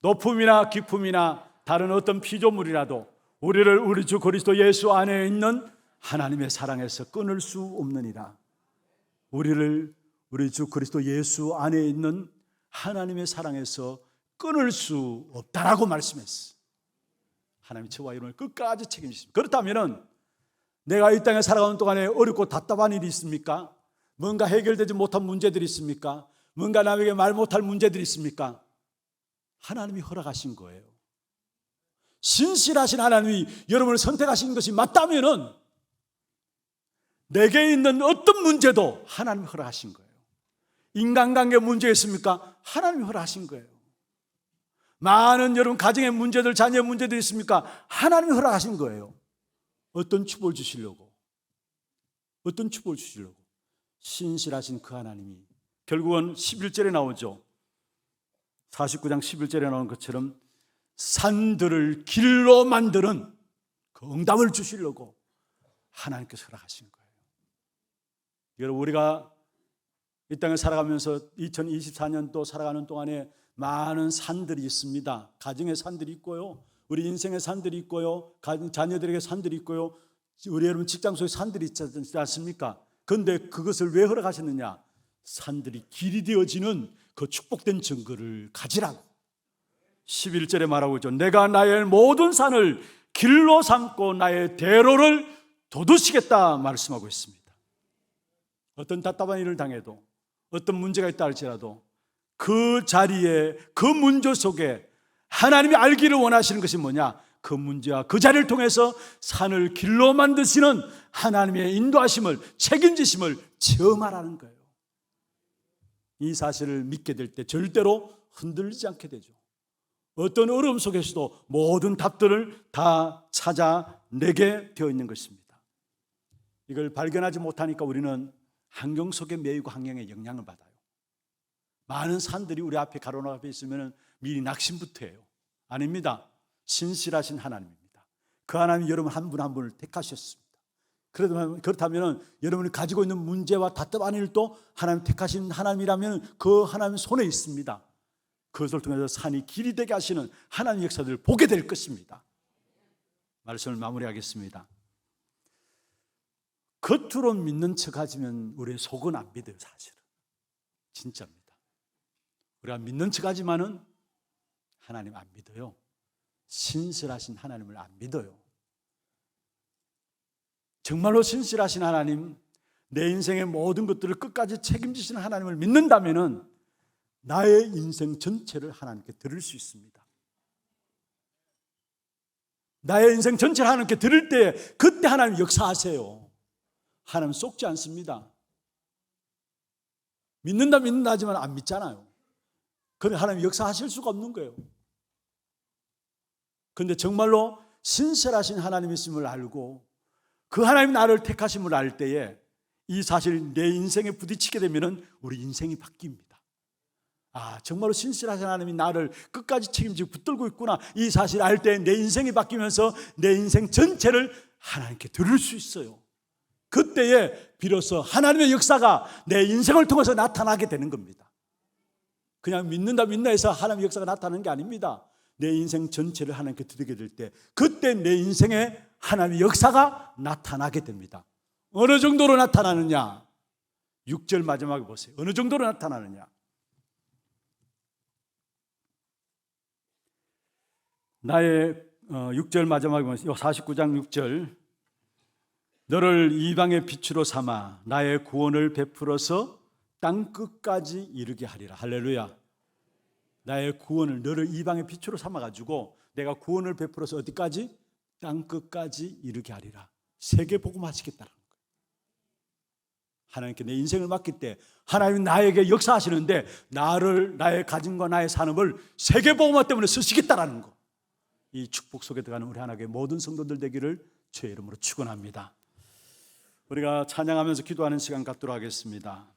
높음이나 깊음이나 다른 어떤 피조물이라도 우리를 우리 주 그리스도 예수 안에 있는 하나님의 사랑에서 끊을 수 없느니라. 우리를 우리 주 그리스도 예수 안에 있는 하나님의 사랑에서 끊을 수 없다라고 말씀했어. 하나님이 저와 여러분을 끝까지 책임지십니다. 그렇다면 내가 이 땅에 살아가는 동안에 어렵고 답답한 일이 있습니까? 뭔가 해결되지 못한 문제들이 있습니까? 뭔가 남에게 말 못할 문제들이 있습니까? 하나님이 허락하신 거예요. 신실하신 하나님이 여러분을 선택하신 것이 맞다면은 내게 있는 어떤 문제도 하나님이 허락하신 거예요. 인간관계 문제 있습니까? 하나님이 허락하신 거예요. 많은 여러분 가정의 문제들, 자녀의 문제들이 있습니까? 하나님이 허락하신 거예요. 어떤 축복을 주시려고, 어떤 축복을 주시려고. 신실하신 그 하나님이 결국은 11절에 나오죠. 49장 11절에 나온 것처럼 산들을 길로 만드는 그 응답을 주시려고 하나님께서 허락하신 거예요. 여러분, 우리가 이 땅에 살아가면서 2024년도 살아가는 동안에 많은 산들이 있습니다. 가정의 산들이 있고요, 우리 인생의 산들이 있고요, 자녀들에게 산들이 있고요, 우리 여러분 직장 속에 산들이 있지 않습니까? 그런데 그것을 왜 허락하셨느냐? 산들이 길이 되어지는 그 축복된 증거를 가지라고 11절에 말하고 있죠. 내가 나의 모든 산을 길로 삼고 나의 대로를 돋우시겠다 말씀하고 있습니다. 어떤 답답한 일을 당해도, 어떤 문제가 있다 할지라도 그 자리에, 그 문제 속에 하나님이 알기를 원하시는 것이 뭐냐? 그 문제와 그 자리를 통해서 산을 길로 만드시는 하나님의 인도하심을, 책임지심을 체험하라는 거예요. 이 사실을 믿게 될 때 절대로 흔들리지 않게 되죠. 어떤 어려움 속에서도 모든 답들을 다 찾아내게 되어 있는 것입니다. 이걸 발견하지 못하니까 우리는 환경 속에 매이고 환경에 영향을 받아요. 많은 산들이 우리 앞에 가로등 앞에 있으면 미리 낙심부터 해요. 아닙니다. 신실하신 하나님입니다. 그 하나님이 여러분 한 분 한 분을 택하셨습니다. 그렇다면 여러분이 가지고 있는 문제와 답답한 일도 하나님 택하신 하나님이라면 그 하나님 손에 있습니다. 그것을 통해서 산이 길이 되게 하시는 하나님의 역사들을 보게 될 것입니다. 말씀을 마무리하겠습니다. 겉으로 믿는 척 하지만 우리의 속은 안 믿어요. 사실은 진짜입니다. 우리가 믿는 척 하지만은 하나님 안 믿어요. 신실하신 하나님을 안 믿어요. 정말로 신실하신 하나님, 내 인생의 모든 것들을 끝까지 책임지시는 하나님을 믿는다면은 나의 인생 전체를 하나님께 드릴 수 있습니다. 나의 인생 전체를 하나님께 드릴 때 그때 하나님 역사하세요. 하나님 속지 않습니다. 믿는다 하지만 안 믿잖아요. 그러면 하나님 역사하실 수가 없는 거예요. 그런데 정말로 신실하신 하나님이심을 알고 그 하나님 나를 택하심을 알 때에 이 사실 내 인생에 부딪히게 되면 우리 인생이 바뀝니다. 아, 정말로 신실하신 하나님이 나를 끝까지 책임지고 붙들고 있구나, 이 사실을 알 때 내 인생이 바뀌면서 내 인생 전체를 하나님께 드릴 수 있어요. 그때에 비로소 하나님의 역사가 내 인생을 통해서 나타나게 되는 겁니다. 그냥 믿는다 해서 하나님의 역사가 나타나는 게 아닙니다. 내 인생 전체를 하나님께 드리게 될 때 그때 내 인생에 하나님의 역사가 나타나게 됩니다. 어느 정도로 나타나느냐? 6절 마지막에 보세요. 어느 정도로 나타나느냐? 나의 6절 마지막에 보세요. 49장 6절. 너를 이방의 빛으로 삼아 나의 구원을 베풀어서 땅 끝까지 이르게 하리라. 할렐루야. 나의 구원을, 너를 이방의 빛으로 삼아가지고 내가 구원을 베풀어서 어디까지? 땅 끝까지 이르게 하리라. 세계 복음하시겠다는 거예요. 하나님께 내 인생을 맡길 때 하나님이 나에게 역사하시는데 나의 가짐과 나의 산업을 세계 복음화 때문에 쓰시겠다라는 거. 이 축복 속에 들어가는 우리 하나님의 모든 성도들 되기를 주의 이름으로 축원합니다. 우리가 찬양하면서 기도하는 시간 갖도록 하겠습니다.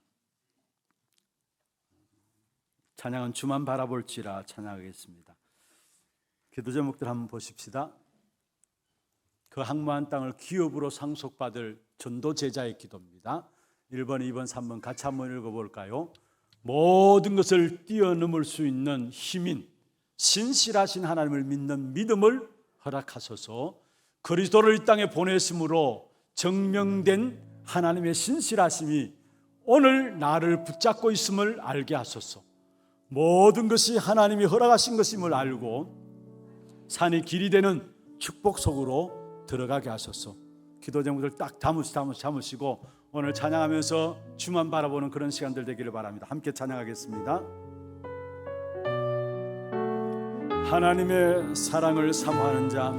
찬양은 주만 바라볼지라 찬양하겠습니다. 기도 제목들 한번 보십시다. 그 항모한 땅을 기업으로 상속받을 전도 제자의 기도입니다. 1번, 2번, 3번 같이 한번 읽어볼까요? 모든 것을 뛰어넘을 수 있는 힘인 신실하신 하나님을 믿는 믿음을 허락하소서. 그리스도를 이 땅에 보내심으로 증명된 하나님의 신실하심이 오늘 나를 붙잡고 있음을 알게 하소서. 모든 것이 하나님이 허락하신 것임을 알고 산이 길이 되는 축복 속으로 들어가게 하소서. 기도 제목들 딱 담으시고 오늘 찬양하면서 주만 바라보는 그런 시간들 되기를 바랍니다. 함께 찬양하겠습니다. 하나님의 사랑을 사모하는 자,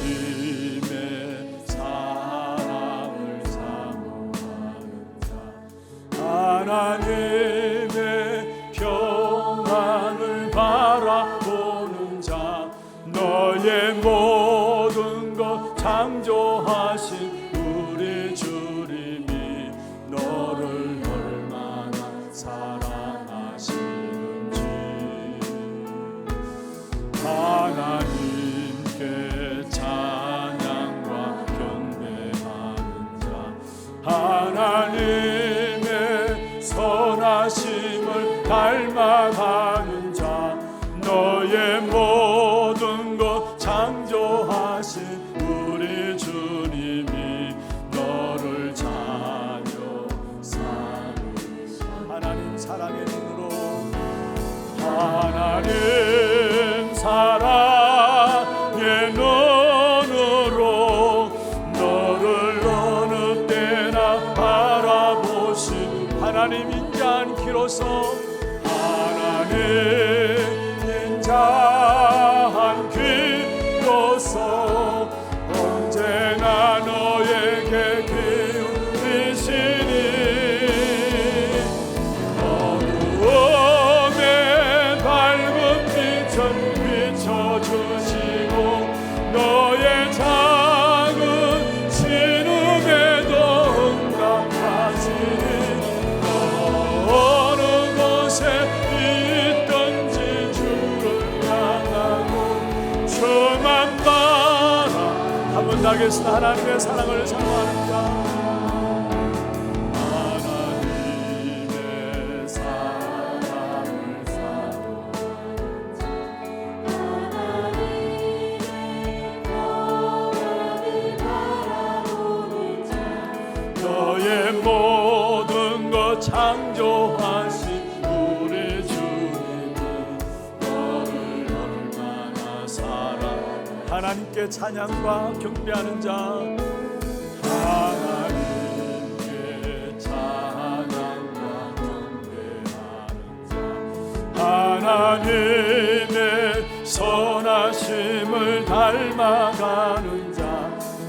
하나님의 사랑을 사모하는 자, 하나님의 평안을 바라보는 자, 너의 모든 것 창조하신 우리 주님이 너를 얼마나 사랑하시는지 하나님께 찬양하며 닮아가는 자 너의 모든 것 창조하신 우리 주님이 너를 자녀 삼으시 하나님 사랑의 눈으로 하나님 사랑의 눈으로 너를 어느 때나 바라보신 하나님 인자한 귀로서 하나님 인자한 귀로서 언제나 너에게 기울이시니 어두움에 밝은 빛을 비춰주시고 너의 작은 신음에도 응답하시니 어느 곳에 있든지 주를 향하고 주만 바라 한번 다겠습니다. 하나님의 사랑을 사모하는 자 하나님의 사랑을 너의 모든 것 창조하신 우리 주님은 너를 얼마나 사랑 하나님께 찬양과 경배하는 자 하나님께 찬양과 경배하는 자 하나님의 선하심을 닮아가는 자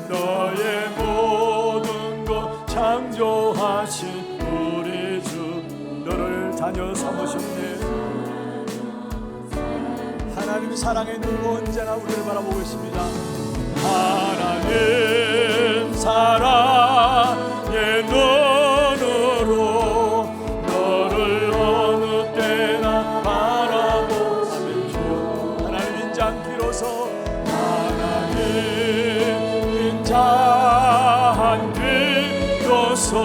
너의 모든 것 창조하신 우리 주 너를 자녀 삼으셨네 하나님 사랑의 눈으로 언제나 우리를 바라보고 있습니다. 하나님 사랑의 눈으로 너를 어느 때나 바라보시는 주여 하나님 인자한 귀로서 하나님 인자한 귀로서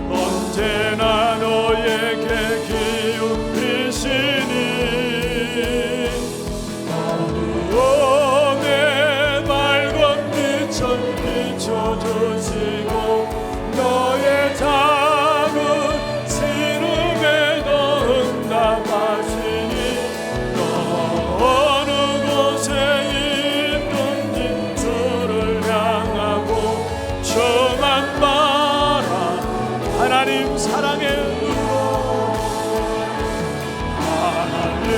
언제나 너에게 기울이시니 어두움에 밝은 빛을 비춰주시고 너의 작은 신음에도 응답하시니 너 어느 곳에 있든지 주를 향하고 저만 바라 하나님 사랑의 눈으로 하나님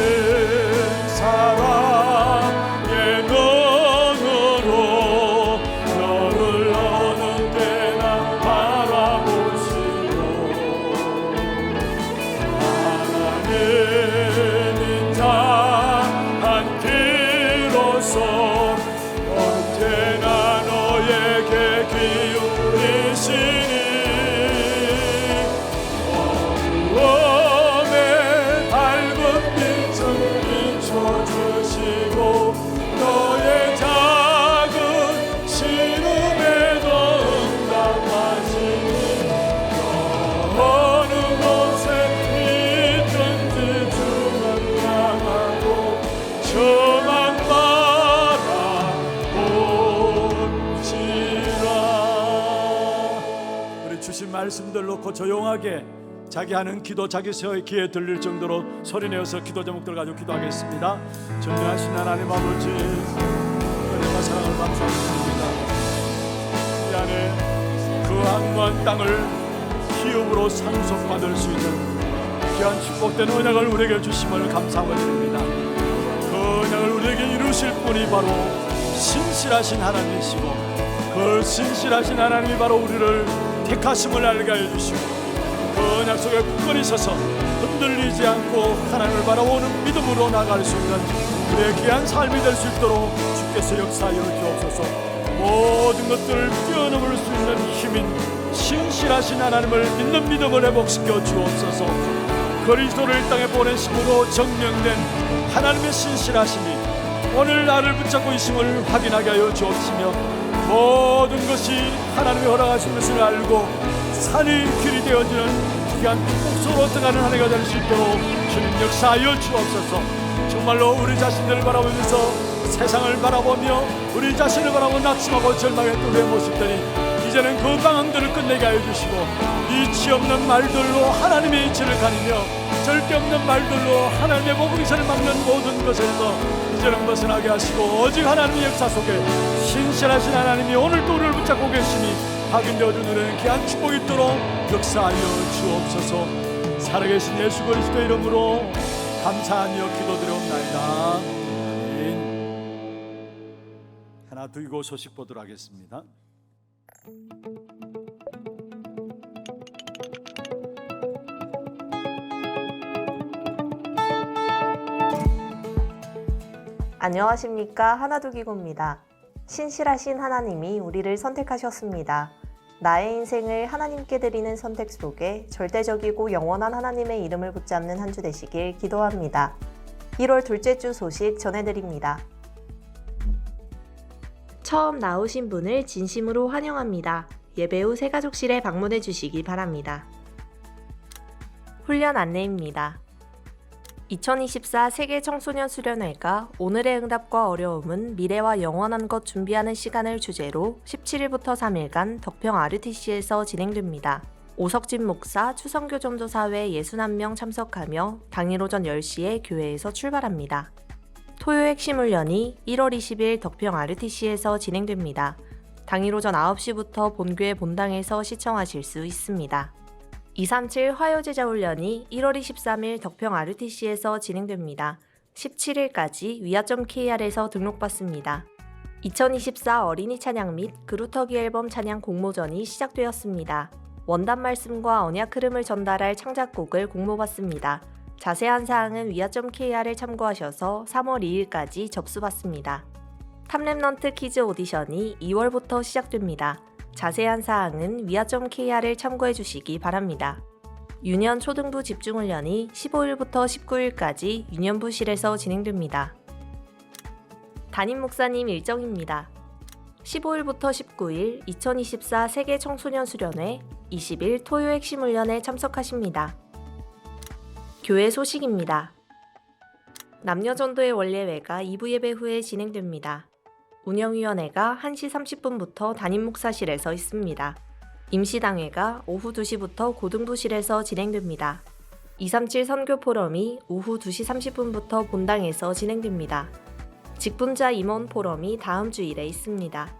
사랑의 눈으로 너를 어느 때나 바라보시고 하나님 인자한 귀로서 언제나 너에게 기울이시니 어두움에 밝은 빛을 비춰주시고 너의 작은 신음에도 응답하시니 너 어느 곳에 있든지 주만 향하고 저만 바라보시라 우리 주신 말씀들 놓고 조용하게 자기 하는 기도 자기 세의 귀에 들릴 정도로 소리내어서 기도 제목들 가지고 기도하겠습니다. 전능하신 하나님 아버지 은혜와 사랑을 감사드립니다. 이 안에 그 한무한 땅을 기업으로 상속받을 수 있는 귀한 축복된 은혜를 우리에게 주심을 감사하고 드립니다. 그 은혜를 우리에게 이루실 분이 바로 신실하신 하나님이시고 그 신실하신 하나님이 바로 우리를 택하심을 알게 해주시고 그 언약 속에 굳건히 서서 흔들리지 않고 하나님을 바라보는 믿음으로 나아갈 수 있는 우리의 귀한 삶이 될 수 있도록 주께서 역사하여 주옵소서. 모든 것들을 뛰어넘을 수 있는 힘인 신실하신 하나님을 믿는 믿음을 회복시켜 주옵소서. 그리스도를 이 땅에 보내심으로 증명된 하나님의 신실하심이 오늘 나를 붙잡고 있음을 확인하게 하여 주옵시며 모든 것이 하나님의 허락하신 것을 알고 산이 길이 되어지는 귀한 축복 속으로 들어가는 한 해가 될 수 있도록 주님 역사하여 주옵소서. 정말로 우리 자신들을 바라보면서 세상을 바라보며 우리 자신을 바라보고 낙심하고 절망했던 우리의 모습들이 이제는 그 방황들을 끝내게 하여 주시고, 이치 없는 말들로 하나님의 이치를 가리며 절대 없는 말들로 하나님의 복음을 막는 모든 것에서 이제는 벗어나게 하시고, 오직 하나님의 역사 속에 신실하신 하나님이 오늘도 우리를 붙잡고 계시니 확인되어 주는 귀한 축복이 있도록 역사하여 주옵소서. 살아계신 예수 그리스도의 이름으로 감사하며 기도드려옵나이다. 아멘. 하나 두고 소식 보도록 하겠습니다. 안녕하십니까. 하나두기고입니다. 신실하신 하나님이 우리를 선택하셨습니다. 나의 인생을 하나님께 드리는 선택 속에 절대적이고 영원한 하나님의 이름을 붙잡는 한 주 되시길 기도합니다. 1월 둘째 주 소식 전해드립니다. 처음 나오신 분을 진심으로 환영합니다. 예배 후 새가족실에 방문해 주시기 바랍니다. 훈련 안내입니다. 2024 세계 청소년 수련회가 오늘의 응답과 어려움은 미래와 영원한 것 준비하는 시간을 주제로 17일부터 3일간 덕평 RUTC에서 진행됩니다. 오석진 목사, 추성교 전도사회 61명 참석하며 당일 오전 10시에 교회에서 출발합니다. 토요 핵심 훈련이 1월 20일 덕평 RUTC에서 진행됩니다. 당일 오전 9시부터 본교회 본당에서 시청하실 수 있습니다. 237 화요제자 훈련이 1월 23일 덕평 RUTC에서 진행됩니다. 17일까지 위아.kr에서 등록받습니다. 2024 어린이 찬양 및 그루터기 앨범 찬양 공모전이 시작되었습니다. 원단 말씀과 언약 흐름을 전달할 창작곡을 공모받습니다. 자세한 사항은 위아.kr을 참고하셔서 3월 2일까지 접수받습니다. 탑랩넌트 퀴즈 오디션이 2월부터 시작됩니다. 자세한 사항은 위아.kr을 참고해 주시기 바랍니다. 유년 초등부 집중훈련이 15일부터 19일까지 유년부실에서 진행됩니다. 담임 목사님 일정입니다. 15일부터 19일 2024 세계 청소년 수련회, 20일 토요 핵심 훈련에 참석하십니다. 교회 소식입니다. 남녀전도의 원례회가 2부 예배 후에 진행됩니다. 운영위원회가 1시 30분부터 담임 목사실에서 있습니다. 임시당회가 오후 2시부터 고등부실에서 진행됩니다. 237 선교 포럼이 오후 2시 30분부터 본당에서 진행됩니다. 직분자 임원 포럼이 다음 주일에 있습니다.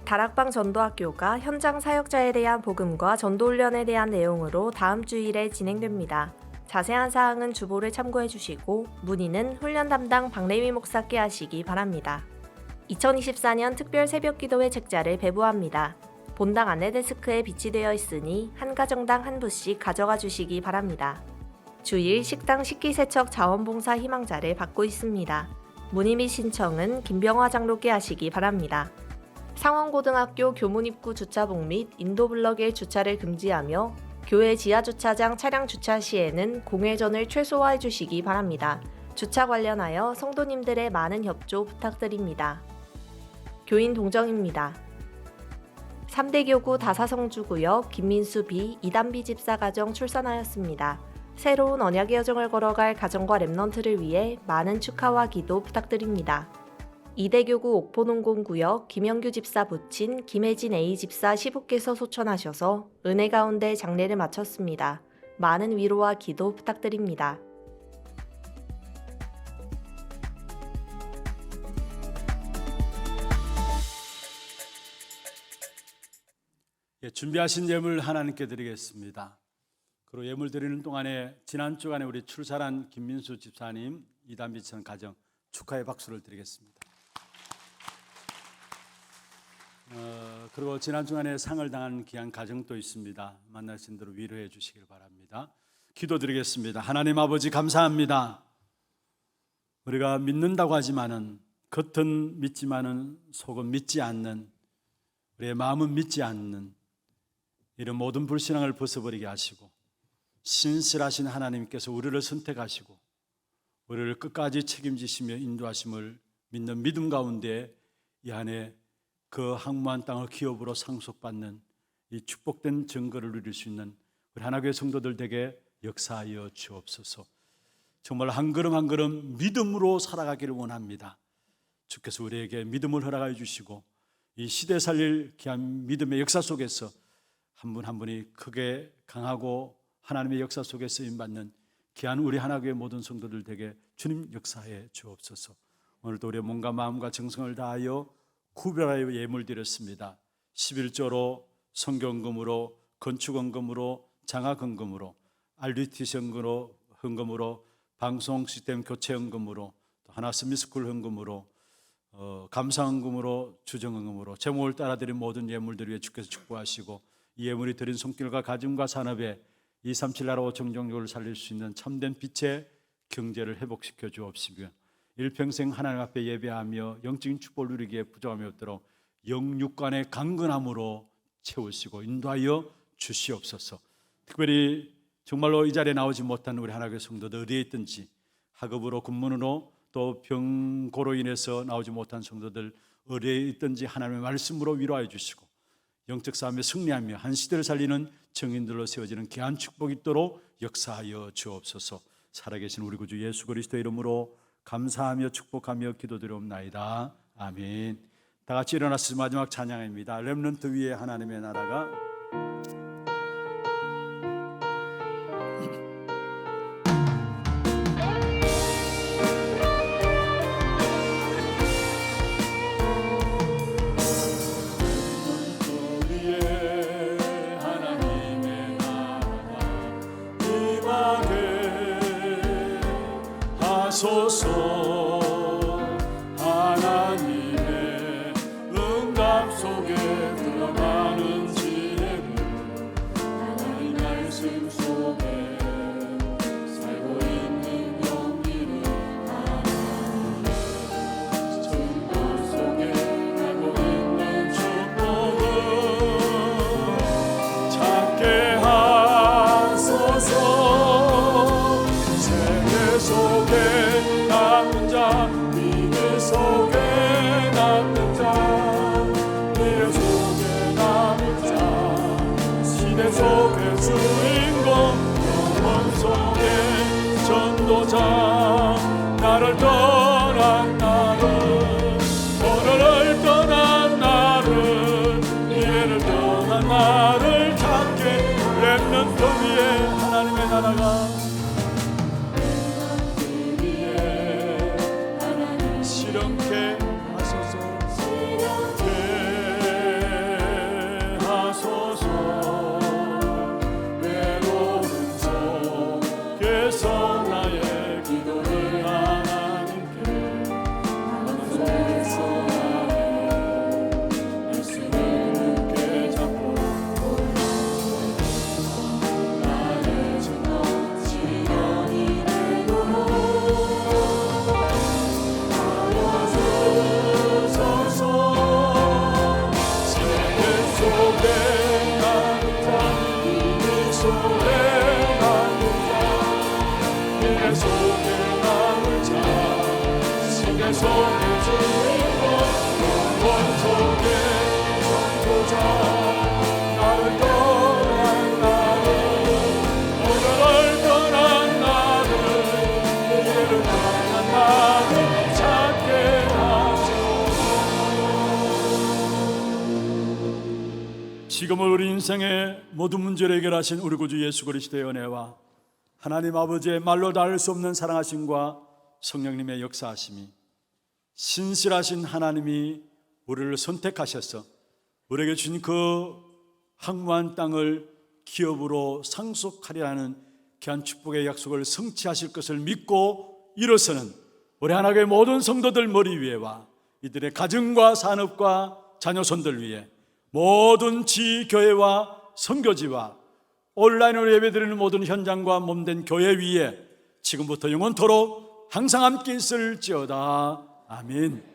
다락방 전도학교가 현장 사역자에 대한 복음과 전도훈련에 대한 내용으로 다음 주일에 진행됩니다. 자세한 사항은 주보를 참고해 주시고 문의는 훈련 담당 박래미 목사께 하시기 바랍니다. 2024년 특별 새벽기도회 책자를 배부합니다. 본당 안내데스크에 비치되어 있으니 한 가정당 한 부씩 가져가 주시기 바랍니다. 주일 식당 식기세척 자원봉사 희망자를 받고 있습니다. 문의 및 신청은 김병화 장로께 하시기 바랍니다. 상원고등학교 교문 입구 주차복 및 인도블럭의 주차를 금지하며 교회 지하주차장 차량 주차 시에는 공회전을 최소화해 주시기 바랍니다. 주차 관련하여 성도님들의 많은 협조 부탁드립니다. 교인 동정입니다. 3대 교구 다사성주구역 김민수 비 이단비 집사 가정 출산하였습니다. 새로운 언약의 여정을 걸어갈 가정과 랩넌트를 위해 많은 축하와 기도 부탁드립니다. 2대 교구 옥포농공구역 김영규 집사 부친 김혜진 A 집사 시부께서 소천하셔서 은혜 가운데 장례를 마쳤습니다. 많은 위로와 기도 부탁드립니다. 준비하신 예물 하나님께 드리겠습니다. 그리고 예물 드리는 동안에 지난 주간에 우리 출산한 김민수 집사님, 이단비천 가정 축하의 박수를 드리겠습니다. 그리고 지난 주간에 상을 당한 귀한 가정도 있습니다. 만나신 대로 위로해 주시길 바랍니다. 기도드리겠습니다. 하나님 아버지 감사합니다. 우리가 믿는다고 하지만은 겉은 믿지만은 속은 믿지 않는, 우리의 마음은 믿지 않는 이런 모든 불신앙을 벗어버리게 하시고 신실하신 하나님께서 우리를 선택하시고 우리를 끝까지 책임지시며 인도하심을 믿는 믿음 가운데 이 안에 그 항무한 땅을 기업으로 상속받는 이 축복된 증거를 누릴 수 있는 우리 하나교회 성도들 되게 역사하여 주옵소서. 정말 한 걸음 한 걸음 믿음으로 살아가기를 원합니다. 주께서 우리에게 믿음을 허락하여 주시고 이 시대 살릴 귀한 믿음의 역사 속에서 한 분 한 분이 크게 강하고 하나님의 역사 속에 쓰임받는 귀한 우리 하나교회 모든 성도들 되게 주님 역사해 주옵소서. 오늘도 우리의 몸과 마음과 정성을 다하여 구별하여 예물 드렸습니다. 11조로 성경금으로 건축원금으로 장학헌금으로 RUTC 헌금으로 방송 시스템 교체 헌금으로 하나스미스쿨 헌금으로 감사헌금으로 주정헌금으로 제목을 따라드린 모든 예물들 위해 주께서 축복하시고 이 예물이 드린 손길과 가짐과 산업에 237 나라 5천 종족을 살릴 수 있는 참된 빛의 경제를 회복시켜 주옵시며 일평생 하나님 앞에 예배하며 영적인 축복을 누리기에 부족함이 없도록 영육간의 강건함으로 채우시고 인도하여 주시옵소서. 특별히 정말로 이 자리에 나오지 못한 우리 하나교회 성도들 어디에 있든지 학업으로 군문으로 또 병고로 인해서 나오지 못한 성도들 어디에 있든지 하나님의 말씀으로 위로하여 주시고 영적 싸움에 승리하며 한 시대를 살리는 정인들로 세워지는 귀한 축복이 있도록 역사하여 주옵소서. 살아계신 우리 구주 예수 그리스도의 이름으로 감사하며 축복하며 기도드리옵나이다. 아멘. 다 같이 일어나서 마지막 찬양입니다. 렘넌트 위에 하나님의 나라가. 소서 하나님의 응답 속에 들어가는 지혜를 하나님 말씀 속에 살고 있는 용기를 하나님의 증거 속에 살고 있는 축복을 찾게 하소서. 세계 속에 남은 자, 미래 속에 남은 자, 미래 속에 남은 자, 시대 속의 주인공, 영원 속의 전도자, 나를 떠난 나를, 오늘을 떠난 나를, 미래를 떠난 나를 찾게 렘넌트 위에 하나님의 나라가 실현케 하소서. 실현케 하소서. 외로운 속에서 나의 기도를 하나님께 방송에서 나의 말씀을 굳게 잡고 나의 증거 실현이 되도록 지금을 우리 인생의 모든 문제를 해결하신 우리 구주 예수 그리스도의 은혜와 하나님 아버지의 말로 닿을 수 없는 사랑하심과 성령님의 역사하심이 신실하신 하나님이 우리를 선택하셔서 우리에게 주신 그 항무한 땅을 기업으로 상속하리라는 귀한 축복의 약속을 성취하실 것을 믿고 일어서는 우리 하나님의 모든 성도들 머리 위에와 이들의 가정과 산업과 자녀손들 위에 모든 지교회와 선교지와 온라인으로 예배드리는 모든 현장과 몸된 교회 위에 지금부터 영원토록 항상 함께 있을지어다. 아멘.